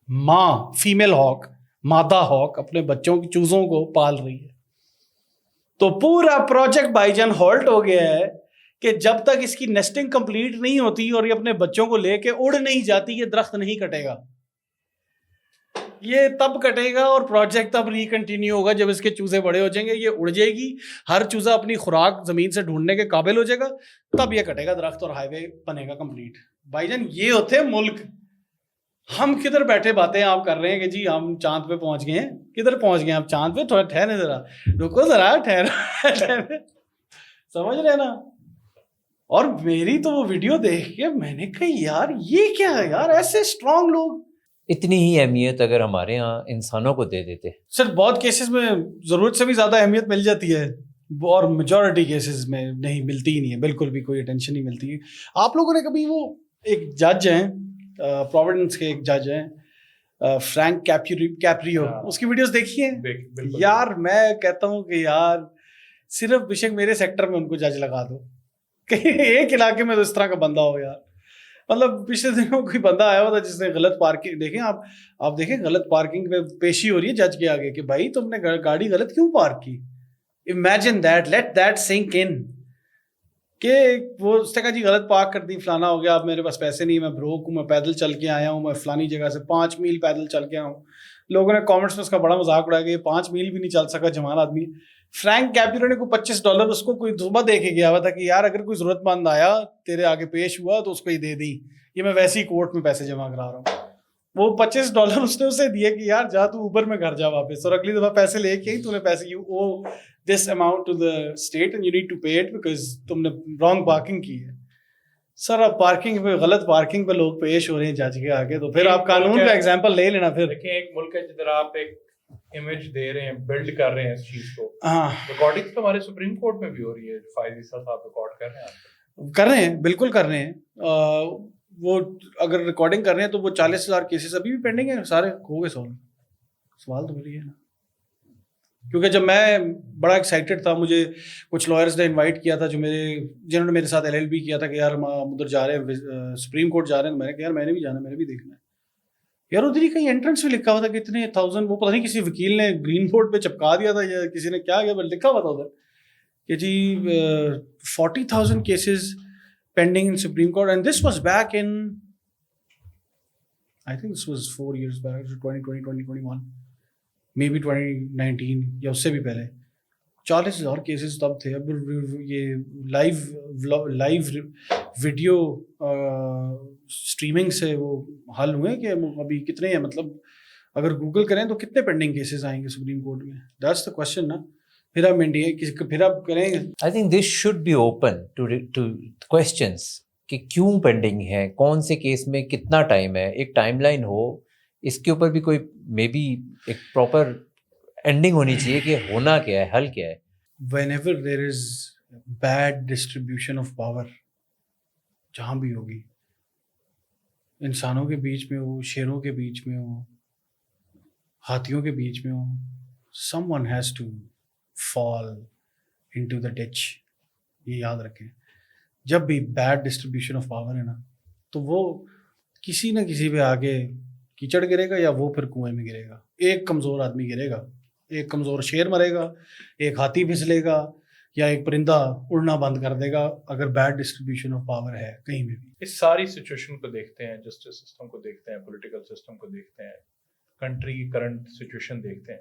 ماں فیمیل ہاک, مادہ ہاک اپنے بچوں کی چوزوں کو پال رہی ہے. تو پورا پروجیکٹ بھائی جان ہالٹ ہو گیا ہے کہ جب تک اس کی نیسٹنگ کمپلیٹ نہیں ہوتی اور یہ اپنے بچوں کو لے کے اڑ نہیں جاتی, یہ درخت نہیں کٹے گا. یہ تب کٹے گا اور پروجیکٹ تب ریکنٹینیو ہوگا جب اس کے چوزے بڑے ہو جائیں گے, یہ اڑ جائے گی, ہر چوزا اپنی خوراک زمین سے ڈھونڈنے کے قابل ہو جائے گا, تب یہ کٹے گا درخت اور ہائی وے بنے گا کمپلیٹ. بھائی جان یہ ہوتے ہیں ملک. ہم کدھر بیٹھے باتیں آپ کر رہے ہیں کہ جی ہم چاند پہ پہنچ گئے ہیں. کدھر پہنچ گئے ہیں آپ چاند پہ؟ تھوڑا ٹھہرے ذرا, رکو ذرا, ٹھہرے, سمجھ رہے نا. اور میری تو وہ ویڈیو دیکھ کے میں نے کہا یار یہ کیا ہے یار, ایسے اسٹرانگ لوگ. اتنی ہی اہمیت اگر ہمارے ہاں انسانوں کو دے دیتے. سر بہت کیسز میں ضرورت سے بھی زیادہ اہمیت مل جاتی ہے, اور میجورٹی کیسز میں نہیں ملتی ہی نہیں ہے, بالکل بھی کوئی اٹینشن نہیں ملتی ہے. آپ لوگوں نے کبھی وہ ایک جج ہیں پروویڈنس کے, ایک جج ہیں فرینک کیپریو, اس کی ویڈیوز دیکھی ہیں یار؟ میں کہتا ہوں کہ یار صرف بشک میرے سیکٹر میں ان کو جج لگا دو, کہ ایک علاقے میں تو اس طرح کا بندہ ہو یار. مطلب پچھلے دنوں کوئی بندہ آیا ہوا تھا جس نے غلط پارکنگ, دیکھیں آپ دیکھیں غلط پارکنگ پہ پیشی ہو رہی ہے جج کے آگے کہ بھائی تم نے گاڑی غلط کیوں پارک کی. Imagine that, let that sink in, کہ وہ اس نے کہا جی غلط پارک کر دی, فلانا ہو گیا, اب میرے پاس پیسے نہیں, میں بروک ہوں, میں پیدل چل کے آیا ہوں, میں فلانی جگہ سے 5 میل پیدل چل کے آیا ہوں. لوگوں نے کامنٹس میں اس کا بڑا مذاق اڑایا کہ یہ 5 میل بھی نہیں چل سکا جوان آدمی. فرینک کیپریو نے کوئی $25 اس کو کوئی صبح دے کے گیا ہوا تھا کہ یار اگر کوئی ضرورت مند آیا تیرے آگے پیش ہوا تو اس کو ہی دے دی, یہ میں ویسے ہی کورٹ میں پیسے جمع کرا رہا ہوں. وہ $25 اس نے اسے دیے کہ یار جا تو اوبر میں گھر جا واپس, اور اگلی دفعہ پیسے لے کے ہی تو نے پیسے, you owe this amount to the state and you need to pay it because تم نے رانگ پارکنگ کی ہے. سر اب پارکنگ پہ, غلط پارکنگ پہ لوگ پیش ہو رہے ہیں جج کے آگے, تو پھر آپ قانون کا ایگزامپل لے لینا. پھر دیکھیں ایک ملک ہے جدھر آپ ایک امیج دے رہے ہیں, بلڈ کر رہے ہیں اس چیز کو. ہاں ریکارڈنگ تو ہمارے سپریم کورٹ میں بھی ہو رہی ہے, فائز عیسیٰ صاحب ریکارڈ کر رہے ہیں, کر رہے ہیں, بالکل کر رہے ہیں. وہ اگر ریکارڈنگ کر رہے ہیں تو وہ 40,000 کیسز ابھی بھی پینڈنگ ہیں, سارے ہو گئے سوال تو وہی ہے نا. کیونکہ جب میں بڑا ایکسائٹیڈ تھا, مجھے کچھ لائرز نے انوائٹ کیا تھا جنہوں نے میرے ساتھ LLB کیا تھا کہ یار ہم ادھر جا رہے ہیں, سپریم کورٹ جا رہے ہیں. میں نے کہا یار میں نے بھی جانا ہے, میں نے بھی دیکھنا ہے. یار ادھر ہی کہیں انٹرنس میں لکھا ہوا تھا کہ اتنے 1000, وہ پتہ نہیں کسی وکیل نے گرین بورڈ پہ چپکا دیا تھا یا کسی نے کیا کیا, لکھا ہوا تھا ادھر کہ جی 40,000 cases pending in Supreme Court, and this was back in, I think this was 4 years back, 2020, 2021, maybe 2019 یا اس سے بھی پہلے. 40,000 کیسز تب تھے. اب یہ لائیو ویڈیو اسٹریمنگ سے وہ حل ہوئے کہ ابھی کتنے ہیں, مطلب اگر گوگل کریں تو کتنے پینڈنگ کیسز آئیں گے سپریم کورٹ میں. دیٹس دا کوشچن نا. پھر آپ کریں گے. I think this should be open to questions کہ کیوں پینڈنگ ہے, کون سے کیس میں کتنا ٹائم ہے, ایک ٹائم لائن ہو, اس کے اوپر بھی کوئی مے بی ایک پراپر اینڈنگ ہونی چاہیے کہ ہونا کیا ہے, حل کیا ہے. whenever there is bad distribution of power, جہاں بھی ہوگی, انسانوں کے بیچ میں ہو, شیروں کے بیچ میں ہو, ہاتھیوں کے بیچ میں ہو, someone has to fall into the ditch. یہ یاد رکھیں, جب بھی بیڈ ڈسٹریبیوشن آف پاور ہے نا, تو وہ کسی نہ کسی پہ آ کے کیچڑ گرے گا یا وہ پھر کنویں میں گرے گا. ایک کمزور آدمی گرے گا, ایک کمزور شیر مرے گا, ایک ہاتھی پھسلے گا, یا ایک پرندہ اڑنا بند کر دے گا اگر بیڈ ڈسٹریبیوشن آف پاور ہے کہیں بھی. اس ساری سچویشن کو دیکھتے ہیں, جسٹس سسٹم کو دیکھتے ہیں, پولیٹیکل سسٹم کو دیکھتے ہیں, کنٹری کی کرنٹ سچویشن دیکھتے ہیں,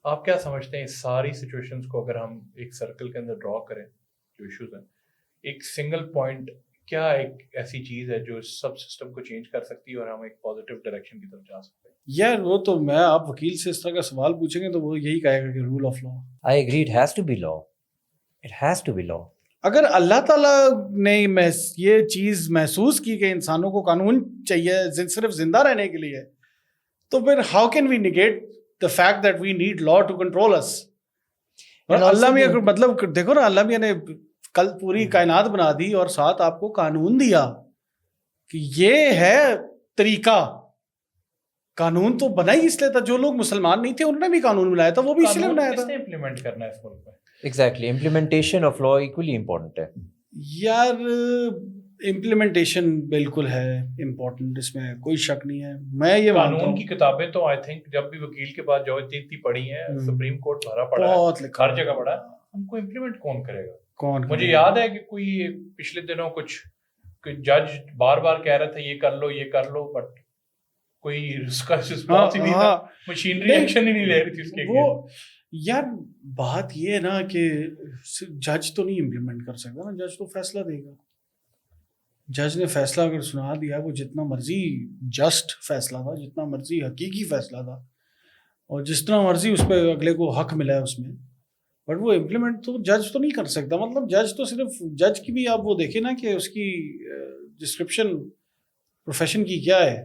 آپ کیا سمجھتے ہیں اس ساری سچویشنز کو اگر ہم ایک سرکل کے اندر ڈرا کریں جو ایشوز ہیں, ایک سنگل پوائنٹ کیا ایک ایسی چیز ہے جو سب سسٹم کو چینج کر سکتی ہے اور ہم ایک پازیٹیو ڈائریکشن کی طرف جا سکتے ہیں؟ یار وہ تو میں آپ وکیل سے اس طرح کا سوال پوچھیں گے تو وہ یہی کہے گا کہ rule of law. I agree, it has to be law. It has to be law. اگر اللہ تعالیٰ نے یہ چیز محسوس کی کہ انسانوں کو قانون چاہیے صرف زندہ رہنے کے لیے, تو پھر how can we negate the fact that we need law to control اس. اللہ میاں مطلب دیکھو نا, اللہ میاں نے کل پوری کائنات بنا دی اور ساتھ آپ کو قانون دیا کہ یہ ہے طریقہ. قانون تو بنا ہی اس لیے تھا, جو لوگ مسلمان نہیں تھے انہوں نے بھی قانون بنایا تھا, وہ بھی اس لیے بنایا تھا. امپلیمنٹ کرنا ہے اس ملک میں. Exactly, implementation of law equally important ہے. یار امپلیمنٹیشن بالکل ہے امپورٹنٹ, اس میں کوئی شک نہیں ہے. میں یہ قانون کی کتابیں تو آئی تھنک جب بھی وکیل کے بعد جو اتنی پڑھی ہیں, سپریم کورٹ بھرا پڑا ہے, بہت لکھا, ہر جگہ پڑا ہے, ان کو امپلیمنٹ کون کرے گا؟ کون؟ مجھے یاد ہے کہ کوئی پچھلے دنوں کچھ جج بار بار کہہ رہا تھا یہ کر لو یہ کر لو, بٹ کوئی اس کا رسپانس ہی نہیں تھا, مشینری ایکشن ہی نہیں لے رہی تھی اس کے. وہ یار بات یہ ہے نا کہ جج تو نہیں امپلیمنٹ کر سکتا نا, جج تو فیصلہ دے گا. جج نے فیصلہ اگر سنا دیا, وہ جتنا مرضی جسٹ فیصلہ تھا, جتنا مرضی حقیقی فیصلہ تھا, اور جس طرح مرضی اس پہ اگلے کو حق ملا ہے اس میں, بٹ وہ امپلیمنٹ تو جج تو نہیں کر سکتا. مطلب جج تو صرف جج کی بھی آپ وہ دیکھیں نا کہ اس کی ڈسکرپشن پروفیشن کی کیا ہے,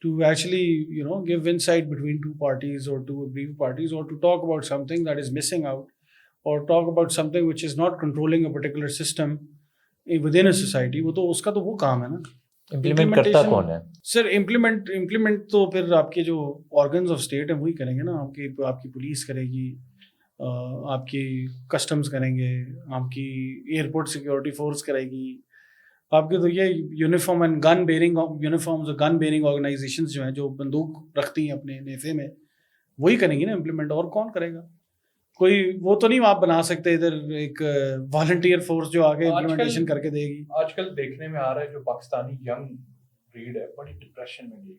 to actually, you know, give insight between two parties or two aggrieved parties, or to talk about something that is missing out, or talk about something which is not controlling a particular system within a society. وہ تو اس کا تو وہ کام ہے نا. Implement کرتا کون ہے سر؟ implement تو پھر آپ کے جو organs of state ہیں وہی کریں گے نا. آپ کی پولیس کرے گی, آپ کی کسٹمز کریں گے, آپ کی ایئرپورٹ سیکورٹی فورس کرے گی, آپ کے تو یہ uniform and gun bearing uniforms اور گن بیئرنگ آرگنائزیشنز جو ہیں جو بندوق رکھتی ہیں اپنے نیفے میں, وہی کریں گی نا امپلیمنٹ. اور کون کرے گا؟ کوئی وہ تو نہیں آپ بنا سکتے ادھر ایک والنٹیئر فورس جو آگے امپلیمنٹیشن کر کے دے گی. آج کل دیکھنے میں آ رہا ہے جو پاکستانی ینگ بریڈ ہے بڑی ڈپریشن میں گئی,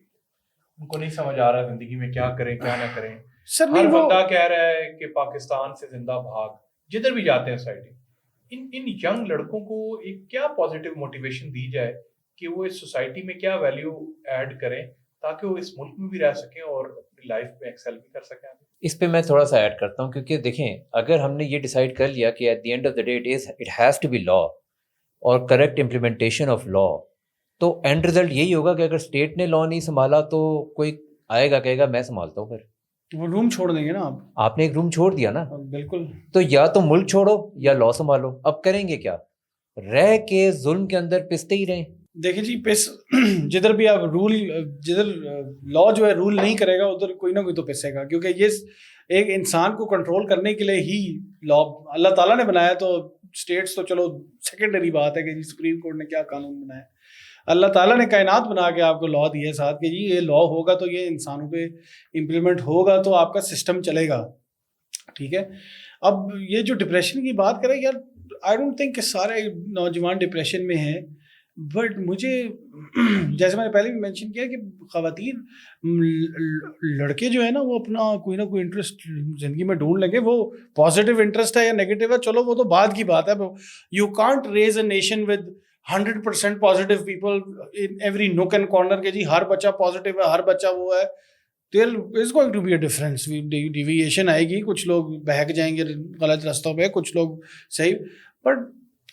ان کو نہیں سمجھ آ رہا زندگی میں کیا کریں کیا نہ کریں. ہر بندہ کہہ رہا ہے کہ پاکستان سے زندہ بھاگ, جدھر بھی جاتے ہیں سوسائٹی. ان ینگ لڑکوں کو ایک کیا پازیٹیو موٹیویشن دی جائے کہ وہ اس سوسائٹی میں کیا ویلیو ایڈ کریں تاکہ وہ اس ملک میں بھی رہ سکیں اور اپنی لائف میں ایکسل بھی کر سکیں. اس پہ میں تھوڑا سا ایڈ کرتا ہوں, کیونکہ دیکھیں اگر ہم نے یہ ڈیسائیڈ کر لیا کہ at the end of the day it has to be law اور کریکٹ امپلیمنٹیشن آف لا, تو اینڈ ریزلٹ یہی ہوگا کہ اگر اسٹیٹ نے لا نہیں سنبھالا تو کوئی آئے گا کہے گا میں سنبھالتا ہوں, پھر وہ روم چھوڑ دیں گے نا. آپ نے ایک روم چھوڑ دیا نا, بالکل. تو یا تو ملک چھوڑو یا لا سنبھالو. اب کریں گے کیا؟ رہ کے ظلم کے اندر پستے ہی رہیں. دیکھیں جی جدھر بھی آپ جدھر لا جو ہے رول نہیں کرے گا ادھر کوئی نہ کوئی تو پسے گا, کیونکہ یہ ایک انسان کو کنٹرول کرنے کے لیے ہی لا اللہ تعالیٰ نے بنایا. تو اسٹیٹس تو چلو سیکنڈری بات ہے کہ جی سپریم کورٹ نے کیا قانون بنایا. اللہ تعالیٰ نے کائنات بنا کے آپ کو لا دیا ہے ساتھ کہ جی یہ لا ہوگا تو یہ انسانوں پہ امپلیمنٹ ہوگا تو آپ کا سسٹم چلے گا. ٹھیک ہے. اب یہ جو ڈپریشن کی بات کریں یار, آئی ڈونٹ تھنک کہ سارے نوجوان ڈپریشن میں ہیں, بٹ مجھے جیسے میں نے پہلے بھی مینشن کیا کہ خواتین لڑکے جو ہے نا وہ اپنا کوئی نہ کوئی انٹرسٹ زندگی میں ڈھونڈ لیں گے. وہ پازیٹیو انٹرسٹ ہے یا نیگیٹو ہے چلو وہ تو بعد کی بات ہے. You can't raise a nation with 100% positive people in every knock and corner کے جی ہر بچہ پازیٹیو ہے, ہر بچہ وہ ہے. There is going to be a difference, deviation آئے گی, کچھ لوگ بہک جائیں گے غلط رستوں پہ, کچھ لوگ صحیح. بٹ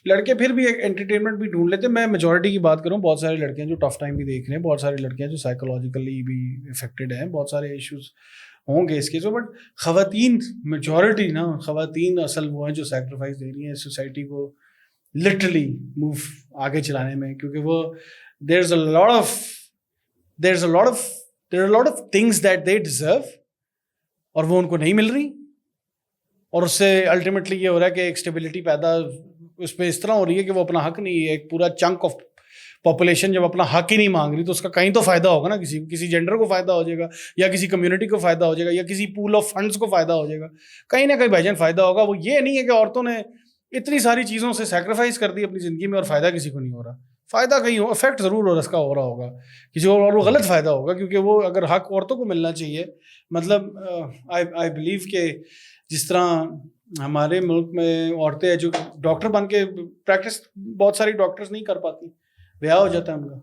لڑکے پھر بھی ایک انٹرٹینمنٹ بھی ڈھونڈ لیتے ہیں. میں میجورٹی کی بات کروں, بہت سارے لڑکے ہیں جو ٹف ٹائم بھی دیکھ رہے ہیں, بہت سارے لڑکے ہیں جو سائیکولوجیکلی بھی افیکٹڈ ہیں, بہت سارے ایشوز ہوں گے اس کے. بٹ خواتین میجورٹی نا, خواتین اصل وہ ہیں جو سیکریفائس دے رہی ہیں سوسائٹی کو لٹرلی موو آگے چلانے میں, کیونکہ وہ there are a lot of things that they deserve اور وہ ان کو نہیں مل رہی, اور اس سے الٹیمیٹلی یہ ہو رہا ہے کہ ایک اسٹیبلٹی پیدا اس پہ اس طرح ہو رہی ہے کہ وہ اپنا حق نہیں, ایک پورا چنک آف پاپولیشن جب اپنا حق ہی نہیں مانگ رہی تو اس کا کہیں تو فائدہ ہوگا نا, کسی جینڈر کو فائدہ ہو جائے گا, یا کسی کمیونٹی کو فائدہ ہو جائے گا, یا کسی پول آف فنڈس کو فائدہ ہو جائے گا, کہیں نہ کہیں بھائی جان فائدہ ہوگا. وہ یہ نہیں ہے کہ عورتوں نے اتنی ساری چیزوں سے سیکریفائز کر دی اپنی زندگی میں اور فائدہ کسی کو نہیں ہو رہا. فائدہ کہیں ہو, افیکٹ ضرور ہو اس کا ہو رہا ہوگا کسی اور وہ غلط فائدہ ہوگا, کیونکہ وہ اگر حق عورتوں کو ملنا چاہیے, مطلب آئی بلیو کہ جس طرح ہمارے ملک میں عورتیں جو ڈاکٹر بن کے پریکٹس بہت ساری ڈاکٹرز نہیں کر پاتی, بیاہ ہو جاتا ہے ان کا,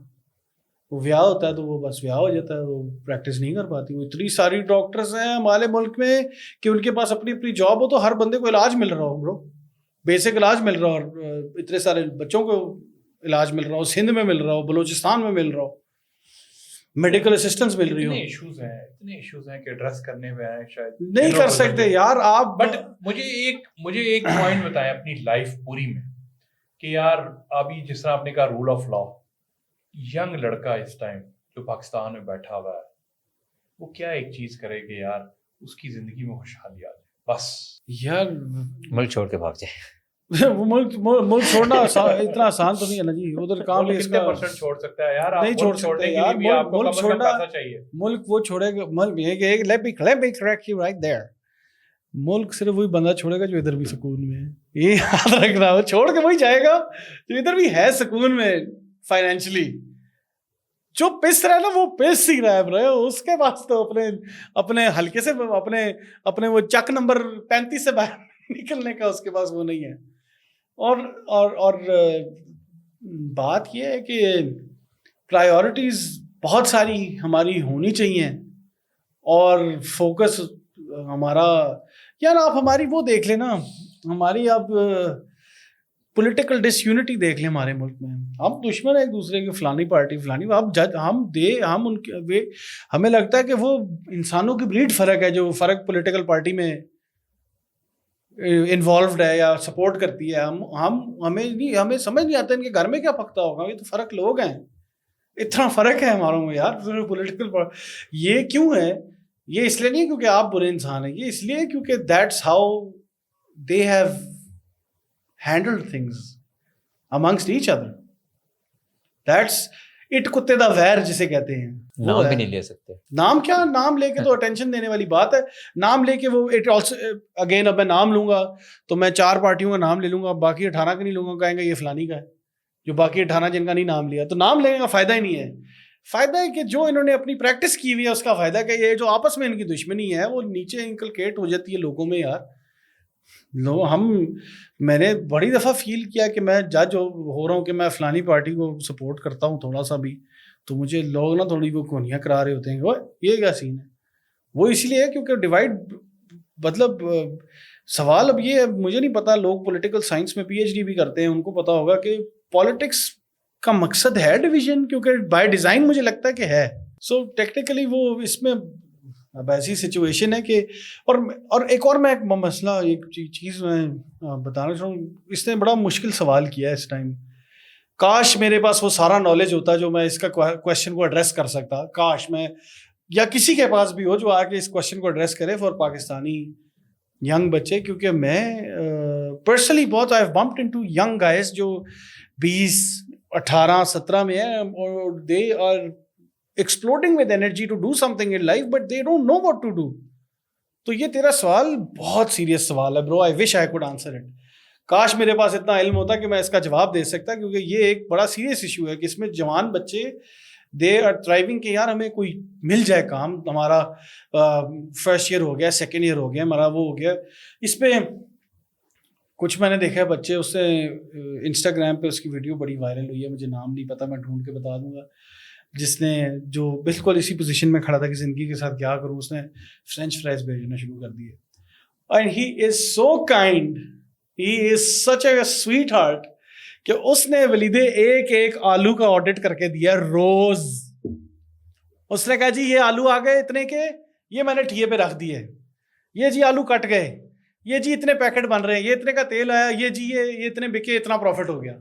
وہ بیاہ ہوتا ہے تو وہ بس بیاہ ہو جاتا ہے, وہ پریکٹس نہیں کر پاتی. وہ اتنی ساری ڈاکٹرز ہیں ہمارے ملک میں کہ ان کے پاس اپنی اپنی جاب ہو تو ہر بندے کو علاج مل رہا ہو برو, بیسک علاج مل رہا ہو, اور اتنے سارے بچوں کو علاج مل رہا ہو, سندھ میں مل رہا ہو, بلوچستان میں مل رہا ہو, میڈیکل اسسٹنس مل رہی ہو. اتنے ایشوز ہیں کہ ایڈریس کرنے میں آئے شاید نہیں کر سکتے یار آپ. بٹ مجھے ایک پوائنٹ بتائیں اپنی لائف پوری میں کہ یار ابھی جس طرح آپ نے کہا رول آف لا, ینگ لڑکا اس ٹائم جو پاکستان میں بیٹھا ہوا ہے وہ کیا ایک چیز کرے کہ یار اس کی زندگی میں خوشحالی آ جائے بس. یار ملک چھوڑ کے بھاگ جائے. وہ ملک چھوڑنا اتنا آسان تو نہیں ہے نا جی, ادھر کام بھی اس کا چھوڑ سکتا ہے یار, نہیں چھوڑ سکتے یار. ملک چھوڑنا چاہیے, ملک وہ چھوڑے گا, ملک صرف وہی بندہ چھوڑے گا جو ادھر بھی سکون میں ہے, یہ یاد رکھنا. وہ چھوڑ کے وہی جائے گا جو ادھر بھی ہے سکون میں فائنینشلی. جو پس رہا ہے نا وہ پس ہی رہا ہے, اس کے پاس تو اپنے ہلکے سے اپنے وہ چک نمبر 35 سے باہر نکلنے کا اس کے پاس وہ نہیں ہے. اور بات یہ ہے کہ پرائیورٹیز بہت ساری ہماری ہونی چاہیے, اور فوکس ہمارا, یار آپ ہماری وہ دیکھ لیں نا, ہماری آپ پولیٹیکل ڈس یونٹی دیکھ لیں ہمارے ملک میں. ہم دشمن ہیں ایک دوسرے کے, فلانی پارٹی فلانی, ہم ان کے, ہمیں لگتا ہے کہ وہ انسانوں کی بریڈ فرق ہے جو فرق پولیٹیکل پارٹی میں انوالوڈ ہے یا سپورٹ کرتی ہے. ہمیں سمجھ نہیں آتا ان کے گھر میں کیا پکتا ہوگا. یہ تو فرق لوگ ہیں, اتنا فرق ہے ہماروں میں یار پولیٹیکل. یہ کیوں ہے؟ یہ اس لیے نہیں کیونکہ آپ برے انسان ہیں, یہ اس لیے کیونکہ that's how they have handled things amongst each other. That's it, کتے دا ویر جسے کہتے ہیں. نام بھی نہیں لے سکتے. نام کیا, نام لے کے تو اٹینشن دینے والی بات ہے. نام لے کے وہ اٹ آلسو اگین, اب میں نام لوں گا تو میں 4 پارٹیوں کا نام لے لوں گا, باقی 18 کا نہیں لوں گا, کہیں گے یہ فلانی کا ہے, جو باقی 18 جن کا نہیں نام لیا. تو نام لینے کا فائدہ ہی نہیں ہے. فائدہ ہے کہ جو انہوں نے اپنی پریکٹس کی ہوئی ہے اس کا فائدہ, کہ یہ جو آپس میں ان کی دشمنی ہے وہ نیچے انکلکیٹ ہو جاتی ہے لوگوں میں. یار میں نے بڑی دفعہ فیل کیا کہ میں جج ہو رہا ہوں کہ میں فلانی پارٹی کو سپورٹ کرتا ہوں تھوڑا سا بھی, تو مجھے لوگ نا تھوڑی وہ کونیاں کرا رہے ہوتے ہیں کہ یہ کیا سین ہے. وہ اس لیے ہے کیونکہ ڈیوائڈ, مطلب سوال اب یہ ہے, مجھے نہیں پتا, لوگ پولیٹیکل سائنس میں PhD بھی کرتے ہیں, ان کو پتا ہوگا کہ پالیٹکس کا مقصد ہے ڈویژن, کیونکہ بائی ڈیزائن مجھے لگتا ہے کہ ہے. سو ٹیکنیکلی وہ اس میں اب ایسی سچویشن ہے کہ, اور ایک اور میں ایک مسئلہ, ایک چیز میں بتانا چاہوں, اس نے بڑا مشکل سوال کیا ہے اس ٹائم. کاش میرے پاس وہ سارا نالج ہوتا جو میں اس کا کویشچن کو ایڈریس کر سکتا. کاش میں یا کسی کے پاس بھی ہو جو آ کے اس کویشچن کو ایڈریس کرے فار پاکستانی ینگ بچے. کیونکہ میں پرسنلی بہت I have bumped into young guys جو 20, 18, 17 میں ہیں, اور they are exploding with energy to do something in life but they don't know what to do. تو یہ تیرا سوال بہت سیریس سوال ہے برو. I wish I could answer it. کاش میرے پاس اتنا علم ہوتا کہ میں اس کا جواب دے سکتا, کیونکہ یہ ایک بڑا سیریس ایشو ہے کہ اس میں جوان بچے دے آر تھرائیونگ کہ یار ہمیں کوئی مل جائے کام, ہمارا فرسٹ ایئر ہو گیا, سیکنڈ ایئر ہو گیا, ہمارا وہ ہو گیا. اس پہ کچھ میں نے دیکھا ہے بچے, اس سے انسٹاگرام پہ اس کی ویڈیو بڑی وائرل ہوئی ہے, مجھے نام نہیں پتا, میں ڈھونڈ کے بتا دوں گا, جس نے جو بالکل اسی پوزیشن میں کھڑا تھا کہ زندگی کے ساتھ کیا کروں, اس نے فرینچ فرائز بھیجنا شروع کر دیے. And he is so kind, he is such a sweetheart کہ اس نے ولیدے ایک آلو کا آڈٹ کر کے دیا روز. اس نے کہا جی یہ آلو آ گئے اتنے کے, یہ میں نے ٹھیے پہ رکھ دیے, یہ جی آلو کٹ گئے, یہ جی اتنے پیکٹ بن رہے ہیں, یہ اتنے کا تیل آیا, یہ جی یہ اتنے بکے, اتنا پروفٹ ہو گیا.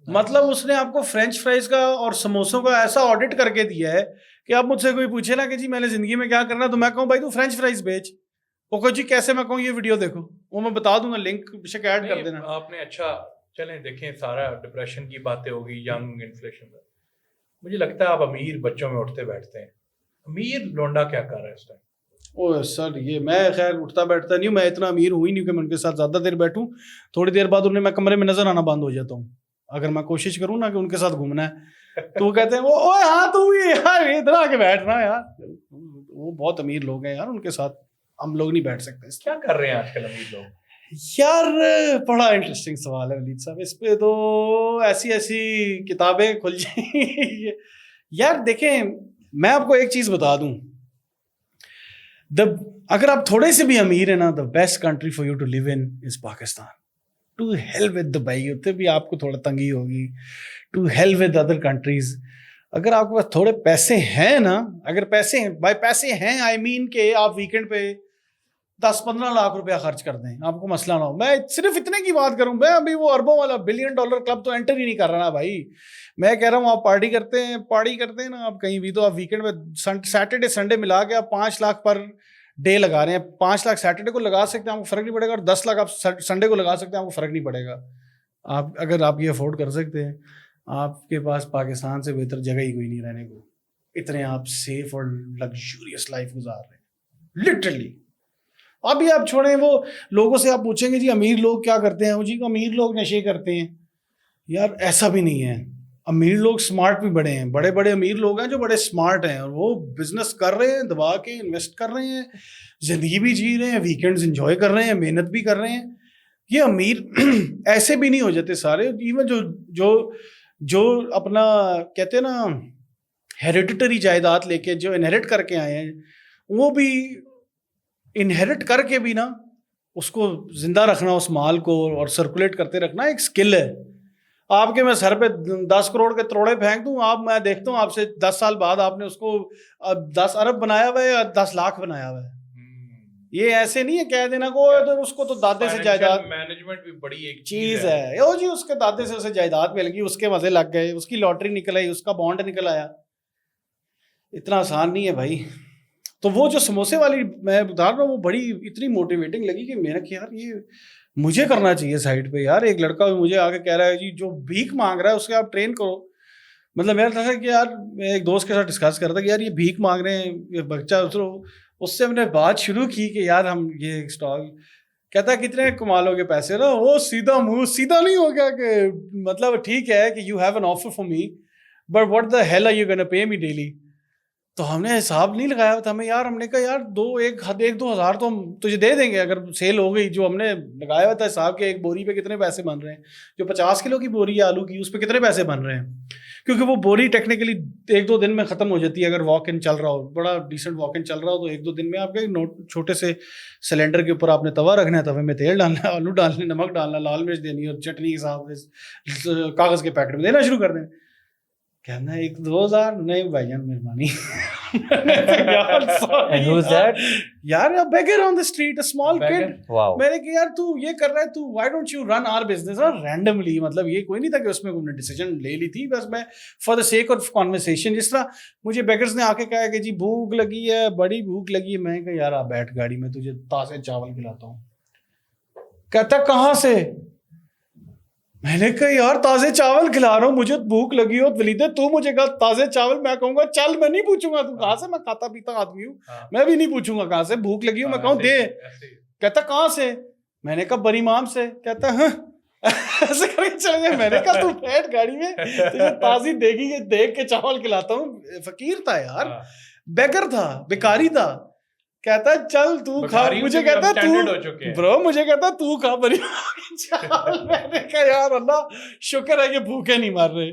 مطلب اس نے آپ کو فرینچ فرائز کا اور سموسوں کا ایسا آڈٹ کر کے دیا ہے کہ اب مجھ سے کوئی پوچھے نا کہ جی میں نے زندگی میں کیا کرنا, تو میں کہوں بھائی تو فرینچ فرائز بیچ. وہ کہو جی کیسے, میں کہوں یہ ویڈیو دیکھو, وہ میں بتا دوں گا, لنک بے شک ایڈ کر دینا. آپ نے اچھا چلیں دیکھیں سارا ڈپریشن کی باتیں ہوگی, ینگ انفلیشن. مجھے لگتا ہے آپ امیر بچوں میں اٹھتے بیٹھتے ہیں, امیر لونڈا کیا کر رہا ہے اس ٹائم؟ او سر یہ میں خیر اٹھتا بیٹھتا نہیں ہوں, میں اتنا امیر ہوئی نہیں کہ میں ان کے ساتھ زیادہ دیر بیٹھوں. تھوڑی دیر بعد انہیں میں کمرے میں نظر آنا بند ہو جاتا ہوں. اگر میں کوشش کروں نا کہ ان کے ساتھ گھومنا ہے تو وہ کہتے ہیں وہ ہاں تو یار ادھر آ کے بیٹھنا یار. وہ بہت امیر لوگ ہیں یار, ان کے ساتھ ہم لوگ نہیں بیٹھ سکتے. کیا کر رہے ہیں آج کل امیر لوگ؟ یار بڑا انٹرسٹنگ سوال ہے ولید صاحب, اس پہ تو ایسی کتابیں کھل جائیں. یار دیکھیں میں آپ کو ایک چیز بتا دوں, اگر آپ تھوڑے سے بھی امیر ہیں نا, the best country for you to live in is Pakistan. To hell with Dubai, ہوتے بھی آپ کو تھوڑا تنگی ہوگی. To hell with other countries. اگر آپ کے پاس تھوڑے پیسے ہیں نا, اگر پیسے ہیں بائی پیسے ہیں آئی مین کہ آپ ویکینڈ پہ 10-15 لاکھ روپیہ خرچ کر دیں, آپ کو مسئلہ نہ ہو. میں صرف اتنے کی بات کروں, میں ابھی وہ اربوں والا $1 بلین کلب تو انٹر ہی نہیں کر رہا نا بھائی. میں کہہ رہا ہوں آپ پارٹی کرتے ہیں نا آپ کہیں بھی, تو آپ ویکینڈ میں سیٹرڈے سنڈے ملا کے آپ 5 لاکھ پر ڈے لگا رہے ہیں. 5 لاکھ سیٹرڈے کو لگا سکتے ہیں, آپ کو فرق نہیں پڑے گا, اور 10 لاکھ آپ سنڈے کو لگا سکتے ہیں, آپ کو فرق نہیں پڑے گا. آپ اگر آپ یہ افورڈ کر سکتے ہیں, آپ کے پاس پاکستان سے بہتر جگہ ہی کوئی نہیں رہنے کو. اتنے آپ سیف اور لگژریس لائف گزار رہے ہیں لٹرلی. ابھی آپ چھوڑیں, وہ لوگوں سے آپ پوچھیں گے جی امیر لوگ کیا کرتے ہیں, جی امیر لوگ نشے کرتے ہیں. یار ایسا بھی نہیں ہے, امیر لوگ سمارٹ بھی بڑے ہیں. بڑے بڑے امیر لوگ ہیں جو بڑے سمارٹ ہیں, اور وہ بزنس کر رہے ہیں, دبا کے انویسٹ کر رہے ہیں, زندگی بھی جی رہے ہیں, ویکینڈز انجوائے کر رہے ہیں, محنت بھی کر رہے ہیں. یہ امیر ایسے بھی نہیں ہو جاتے سارے. ایون جو اپنا کہتے ہیں نا ہیریڈیٹری جائیداد لے کے جو انہیرٹ کر کے آئے ہیں, وہ بھی انہیرٹ کر کے بھی نا اس کو زندہ رکھنا, اس مال کو اور سرکولیٹ کرتے رکھنا ایک سکل ہے. آپ کے میں سر پہ 10 کروڑ کے تروڑے پھینک دوں, آپ میں دیکھتا ہوں آپ سے 10 سال بعد آپ نے اس کو 10 ارب بنایا ہوا ہے یا 10 لاکھ بنایا ہوا ہے. یہ ایسے نہیں ہے کہہ دینا کو اس کو تو دادے سے جائیداد, مینجمنٹ بھی بڑی ایک چیز ہے او جی, اس کے دادے سے اسے جائیداد مل گئی, اس کے مزے لگ گئے, اس کی لاٹری نکل آئی, اس کا بانڈ نکل آیا. اتنا آسان نہیں ہے بھائی. تو وہ جو سموسے والی میں بتا رہا ہوں, وہ بڑی اتنی موٹیویٹنگ لگی کہ میں نے کہ یار یہ مجھے کرنا چاہیے سائڈ پہ. یار ایک لڑکا مجھے آ کے کہہ رہا ہے جی جو بھیک مانگ رہا ہے اس کے آپ ٹرین کرو. مطلب میرا تھا کہ یار میں ایک دوست کے ساتھ ڈسکس کر رہا تھا کہ یار یہ بھیک مانگ رہے ہیں, یہ بچہ, اس سے ہم نے بات شروع کی کہ یار ہم یہ اسٹال, کہتا ہے کتنے کما لو گے پیسے نا. وہ سیدھا منہ سیدھا نہیں ہو گیا کہ مطلب ٹھیک ہے کہ you have an offer for me but what the hell are you gonna pay me daily. تو ہم نے حساب نہیں لگایا تھا ہمیں یار, ہم نے کہا یار 1-2 ہزار تو ہم تجھے دے دیں گے اگر سیل ہو گئی. جو ہم نے لگایا ہوا تھا حساب کے ایک بوری پہ کتنے پیسے بن رہے ہیں, جو 50 کلو کی بوری ہے آلو کی اس پہ کتنے پیسے بن رہے ہیں, کیونکہ وہ بوری ٹیکنیکلی 1-2 دن میں ختم ہو جاتی ہے. اگر واک ان چل رہا ہو, بڑا ڈیسنٹ واک ان چل رہا ہو, تو 1-2 دن میں آپ کے چھوٹے سے سلینڈر کے اوپر آپ نے توا رکھنا ہے, توے میں تیل ڈالنا ہے, آلو ڈالنے, نمک ڈالنا, لال مرچ دینی اور چٹنی کے ساتھ کاغذ کے پیکٹ میں دینا شروع کر دیں. کہنا 1-2 ہزار نہیں بھائی جان مہربانی. یار بیگر آن دا اسٹریٹ, اسمال کڈ. میں نے کہا یار تو یہ کر رہا ہے, تو why don't you run our business randomly. مطلب یہ کوئی نہیں تھا کہ اس میں کوئی نے ڈیسیجن لے لی تھی, بس میں for the sake of conversation. جس طرح مجھے بیگرز نے آ کے کہا کہ جی بھوک لگی ہے, بڑی بھوک لگی ہے. میں کہا یار آپ بیٹھ گاڑی میں, تجھے تازے چاول کھلاتا ہوں. کہتا کہاں سے؟ میں نے کہا یار تازے چاول کھلا رہا ہوں, مجھے بھوک لگی ہو ولیدے, تو مجھے کہا تازے چاول. میں کہوں گا چل, میں نہیں پوچھوں گا تو کہاں سے, میں کھاتا پیتا آدمی ہوں, میں بھی نہیں پوچھوں گا کہاں سے بھوک لگی ہو. میں کہوں دے. کہتا کہاں سے؟ میں نے کہا بری مام سے. کہتا ہاں ایسے کر کے چلے گئے. میں نے کہا تو بیٹھ گاڑی میں, تجھے تازی دیکھ کے چاول کھلاتا ہوں. فقیر تھا یار, بیگر تھا, بیکاری تھا. کہتا چل تو کھا, مجھے کہتا تو برو, مجھے کہتا تو کھا بری. میں نے کہا یار اللہ شکر ہے کہ بھوکے نہیں مار رہے,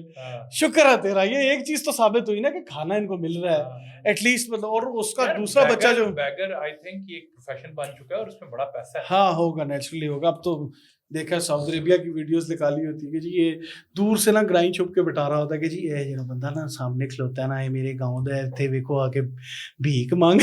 شکر ہے تیرا. یہ ایک چیز تو ثابت ہوئی نا کہ کھانا ان کو مل رہا ہے ایٹ لیسٹ. مطلب اور اس کا دوسرا بچہ جو بیگر آئی تھنک یہ ایک پروفیشن بن چکا ہے اور اس میں بڑا پیسہ ہے. ہاں ہوگا, نیچرلی ہوگا. اب تو دیکھا سعودی عربیہ کی ویڈیوز نکالی ہوتی ہے کہ جی یہ دور سے نا گرائن چھپ کے بٹا رہا ہوتا ہے کہ جی یہ جو بندہ نا سامنے کھلوتا ہے نا, یہ میرے گاؤں دے تھے ویکو آ کے بھیک مانگ.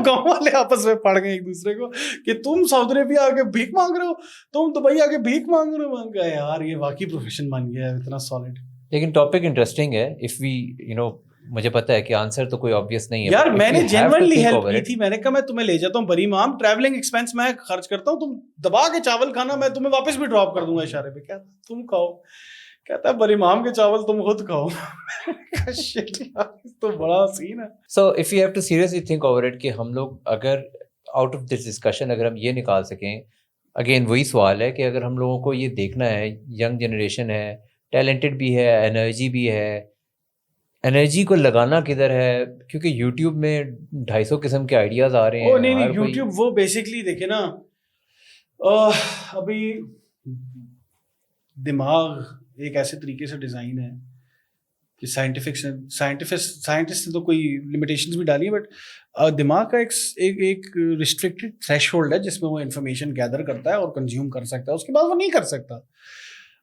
گاؤں والے آپس میں پڑ گئے ایک دوسرے کو کہ تم سعودی عربیہ آ کے بھیک مانگ رہے ہو, تم دبئی آ کے بھیک مانگ رہے ہو. مانگ یار یہ واقعی پروفیشن بن گیا ہے اتنا سالڈ. لیکن ٹاپک انٹرسٹنگ ہے. اف وی مجھے پتا ہے کہ آنسر تو کوئی آبویس نہیں ہے. یار میں نے جینوئنلی ہیلپ کی تھی, میں نے کہا میں تمہیں لے جاتا ہوں بری مام, ٹریولنگ ایکسپینس میں خرچ کرتا ہوں, تم دبا کے چاول کھانا, میں تمہیں واپس بھی ڈراپ کر دوں گا اشارے پہ. کیا تم کھاؤ, کہتا ہے بری مام کے چاول تم خود کھاؤ. تو بڑا سین ہے. So if you have to seriously think over it کہ ہم لوگ اگر آؤٹ آف دس ڈسکشن اگر ہم یہ نکال سکیں, اگین وہی سوال ہے کہ اگر ہم لوگوں کو یہ دیکھنا ہے, ینگ جنریشن ہے, ٹیلنٹڈ بھی ہے, انرجی بھی ہے, انرجی کو لگانا کدھر ہے, کیونکہ یوٹیوب میں 250 قسم کے آئیڈیاز آ رہے ہیں. نہیں یوٹیوب وہ بیسکلی دیکھیں نا, ابھی دماغ ایک ایسے طریقے سے ڈیزائن ہے کہ سائنٹسٹ نے تو کوئی لمیٹیشنز بھی ڈالی ہیں, بٹ دماغ کا ایک ریسٹرکٹیڈ تھریش ہولڈ ہے جس میں وہ انفارمیشن گیدر کرتا ہے اور کنزیوم کر سکتا ہے, اس کے بعد وہ نہیں کر سکتا.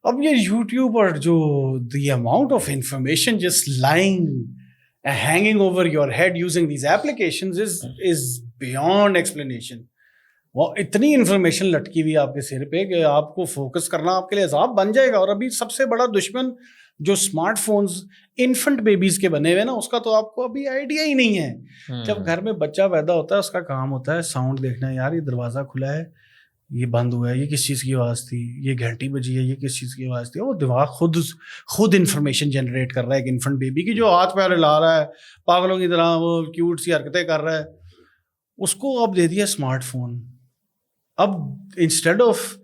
اب یہ یوٹیوب اور جو the amount of information just lying hanging over your head using these applications is beyond explanation. وہ اتنی انفارمیشن لٹکی ہوئی آپ کے سر پہ کہ آپ کو فوکس کرنا آپ کے لیے عذاب بن جائے گا. اور ابھی سب سے بڑا دشمن جو اسمارٹ فونز انفنٹ بیبیز کے بنے ہوئے نا, اس کا تو آپ کو ابھی آئیڈیا ہی نہیں ہے. جب گھر میں بچہ پیدا ہوتا ہے اس کا کام ہوتا ہے ساؤنڈ دیکھنا, یار یہ دروازہ کھلا ہے, یہ بند ہوا ہے, یہ کس چیز کی آواز تھی, یہ گھنٹی بجی ہے, یہ کس چیز کی آواز تھی. وہ دماغ خود انفارمیشن جنریٹ کر رہا ہے ایک انفنٹ بیبی کی, جو ہاتھ پیر ہلا رہا ہے پاگلوں کی طرح, وہ کیوٹ سی حرکتیں کر رہا ہے, اس کو اب دے دیا اسمارٹ فون. اب instead of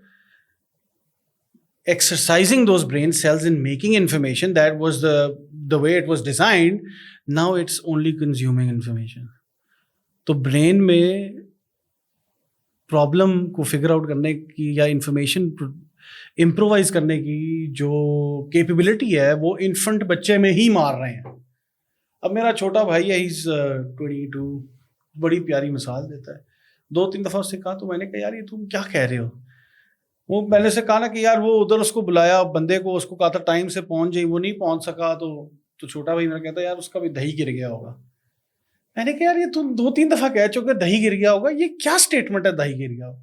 exercising those brain cells and making information that was the way it was designed, now it's only consuming information. تو برین میں پرابلم کو فگر آؤٹ کرنے کی یا انفارمیشن امپرووائز کرنے کی جو کیپیبلٹی ہے وہ انفنٹ بچے میں ہی مار رہے ہیں. اب میرا چھوٹا بھائی ہے, he's 22, بڑی پیاری مثال دیتا ہے. 2-3 دفعہ اس سے کہا, تو میں نے کہا یار یہ تم کیا کہہ رہے ہو. وہ میں نے سے کہا نا کہ یار وہ ادھر اس کو بلایا بندے کو, اس کو کہا تھا ٹائم سے پہنچ جائیں, وہ نہیں پہنچ سکا. تو چھوٹا بھائی میرا کہتا ہے یار اس کا بھی دہی گر گیا ہوگا. میں نے کہا یار یہ تم 2-3 دفعہ کہہ چکے دہی گر گیا ہوگا, یہ کیا اسٹیٹمنٹ ہے دہی گر گیا ہوگا.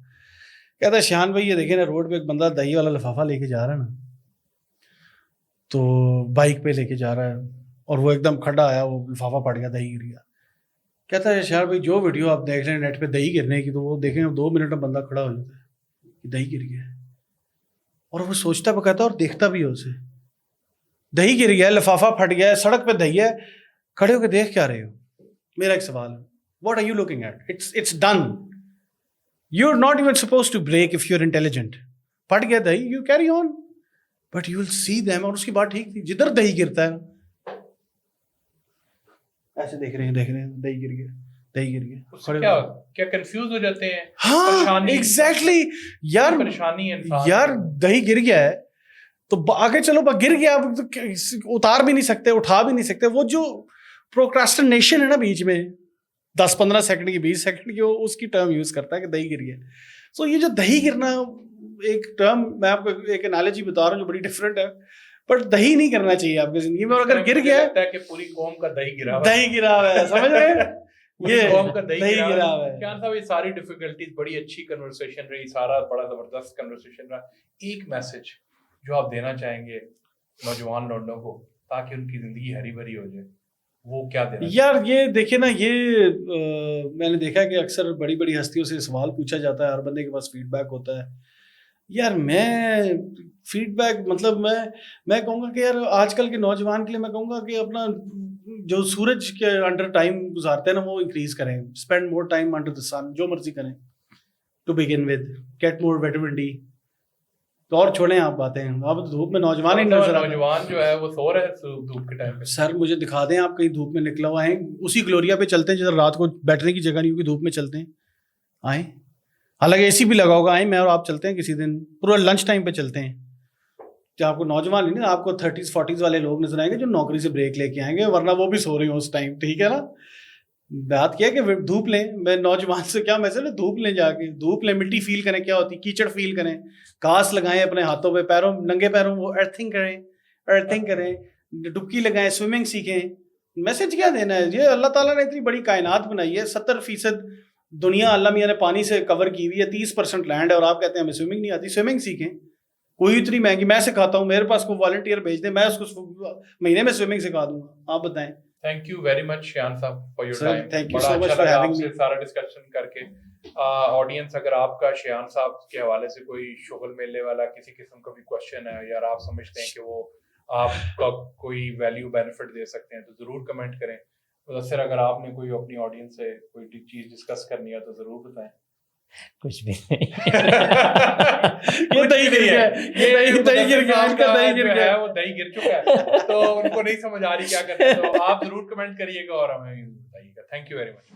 کہتا ہے شیان بھائی یہ دیکھیں نا روڈ پہ ایک بندہ دہی والا لفافہ لے کے جا رہا ہے نا, تو بائک پہ لے کے جا رہا ہے اور وہ ایک دم کھڈا آیا, وہ لفافہ پڑ گیا, دہی گر گیا. کہتا ہے شیان بھائی جو ویڈیو آپ دیکھ رہے ہیں نیٹ پہ دہی گرنے کی, تو وہ دیکھیں 2 منٹ میں بندہ کھڑا ہو جاتا ہے کہ دہی گر گیا ہے, اور وہ سوچتا بکاتا اور دیکھتا بھی ہے اسے. دہی گر گیا ہے, لفافہ پھٹ گیا ہے, سڑک پہ دہی ہے, کھڑے ہو کے دیکھ کیا رہے ہو. میرا ایک سوال ہے, what are you looking at? It's done. You are not even supposed to break if you are intelligent. پھٹ گیا دہی, you carry on, but you will see them. اور اس کی بات ٹھیک تھی, جدھر دہی گرتا ہے ایسے دیکھ رہے ہیں دہی گر گیا, دہی گر گیا, کیا کنفیوز ہو جاتے ہیں. ہاں ایگزیکٹلی یار, پریشانی یار دہی گر گیا ہے تو آگے چلو, گر گیا اتار بھی نہیں سکتے, اٹھا بھی نہیں سکتے. وہ جو پروکراسٹینیشن ہے نا بیچ میں 10-15 سیکنڈ کی 20 سیکنڈ کی, وہ اس کی ٹرم یوز کرتا ہے کہ دہی گر گیا. سو یہ جو دہی گرنا ایک ٹرم, میں آپ کو ایک انالوجی بتا رہا ہوں جو بڑی ڈفرینٹ ہے, بٹ دہی نہیں کرنا چاہیے آپ کی زندگی میں. اور اگر گر گیا ہے کہ پوری قوم کا دہی گرا ہوا ہے, سمجھ رہے ہیں, یہ قوم کا دہی گرا ہوا ہے. کیا صاحب یہ ساری ڈیفیکلٹیز, بڑی اچھی کنورسیشن رہی, سارا بڑا زبردست کنورسیشن رہا. ایک میسج جو آپ دینا چاہیں گے نوجوان لوگوں کو تاکہ ان کی زندگی ہری بھری ہو جائے, وہ کیا دینا؟ یار یہ دیکھیں نا, یہ میں نے دیکھا کہ اکثر بڑی بڑی ہستیوں سے سوال پوچھا جاتا ہے, ہر بندے کے پاس فیڈ بیک ہوتا ہے. یار میں فیڈ بیک مطلب میں کہوں گا کہ یار آج کل کے نوجوان کے لیے میں کہوں گا کہ اپنا جو سورج کے انڈر ٹائم گزارتے ہیں نا وہ انکریز کریں, spend more time under the sun, جو مرضی کریں to begin with, get more vitamin D. تو اور چھوڑیں آپ باتیں, آپ دھوپ میں نوجوان ہی نوجوان جو ہے وہ سو رہے ہیں دھوپ کے ٹائم پہ. سر مجھے دکھا دیں آپ کہیں دھوپ میں نکلا ہوا ہے, اسی گلوریا پہ چلتے ہیں جدھر رات کو بیٹھنے کی جگہ نہیں ہوگی, دھوپ میں چلتے ہیں, آئیں, حالانکہ اے سی بھی لگا ہوگا, آئیں میں اور آپ چلتے ہیں کسی دن, پورا لنچ ٹائم پہ چلتے ہیں. کہ آپ کو نوجوان نہیں, آپ کو 30s-40s والے لوگ نظر آئیں گے جو نوکری سے بریک لے کے آئیں گے, ورنہ وہ بھی سو رہے ہوں اس ٹائم, ٹھیک ہے نا. بات کیا کہ دھوپ لیں, میں نوجوان سے کیا میسج ہے, دھوپ لیں, جا کے دھوپ لیں, مٹی فیل کریں کیا ہوتی, کیچڑ فیل کریں, گھاس لگائیں اپنے ہاتھوں پہ, پیروں, ننگے پیروں, وہ ارتھنگ کریں, ڈبکی لگائیں, سوئمنگ سیکھیں. میسج کیا دینا ہے؟ یہ اللہ تعالیٰ نے اتنی بڑی کائنات بنائی ہے, 70% دنیا اللہ میاں نے پانی سے کور کی ہوئی ہے, 30% لینڈ ہے, اور آپ کہتے ہیں ہمیں سوئمنگ نہیں آتی. سوئمنگ سیکھیں, کوئی اتنی مہنگی, میں سکھاتا ہوں, میرے پاس کوئی والنٹیئر بھیج دیں, میں اس کو مہینے میں سوئمنگ سکھا دوں گا. آپ بتائیں Thank you very much شیان صاحب for your Sir, time. thank you بڑا so much اچھا for لگا having آپ سے me. سارا ڈسکشن کر کے. آڈینس اگر آپ کا شیان صاحب کے حوالے سے کوئی شغل میلے والا کسی قسم کا بھی کوشچن ہے یا آپ سمجھتے ہیں کہ وہ آپ کا کوئی ویلیو بینیفٹ دے سکتے ہیں تو ضرور کمنٹ کریں. مدثر اگر آپ نے کوئی اپنی آڈینس سے کوئی چیز ڈسکس کرنی ہے تو ضرور بتائیں. کچھ بھی نہیں. یہ دہی گر گیا وہ دہی گر چکا ہے تو ان کو نہیں سمجھ آ رہی کیا کرنا. تو آپ ضرور کمنٹ کریے گا اور ہمیں بتائیے گا. Thank you very much.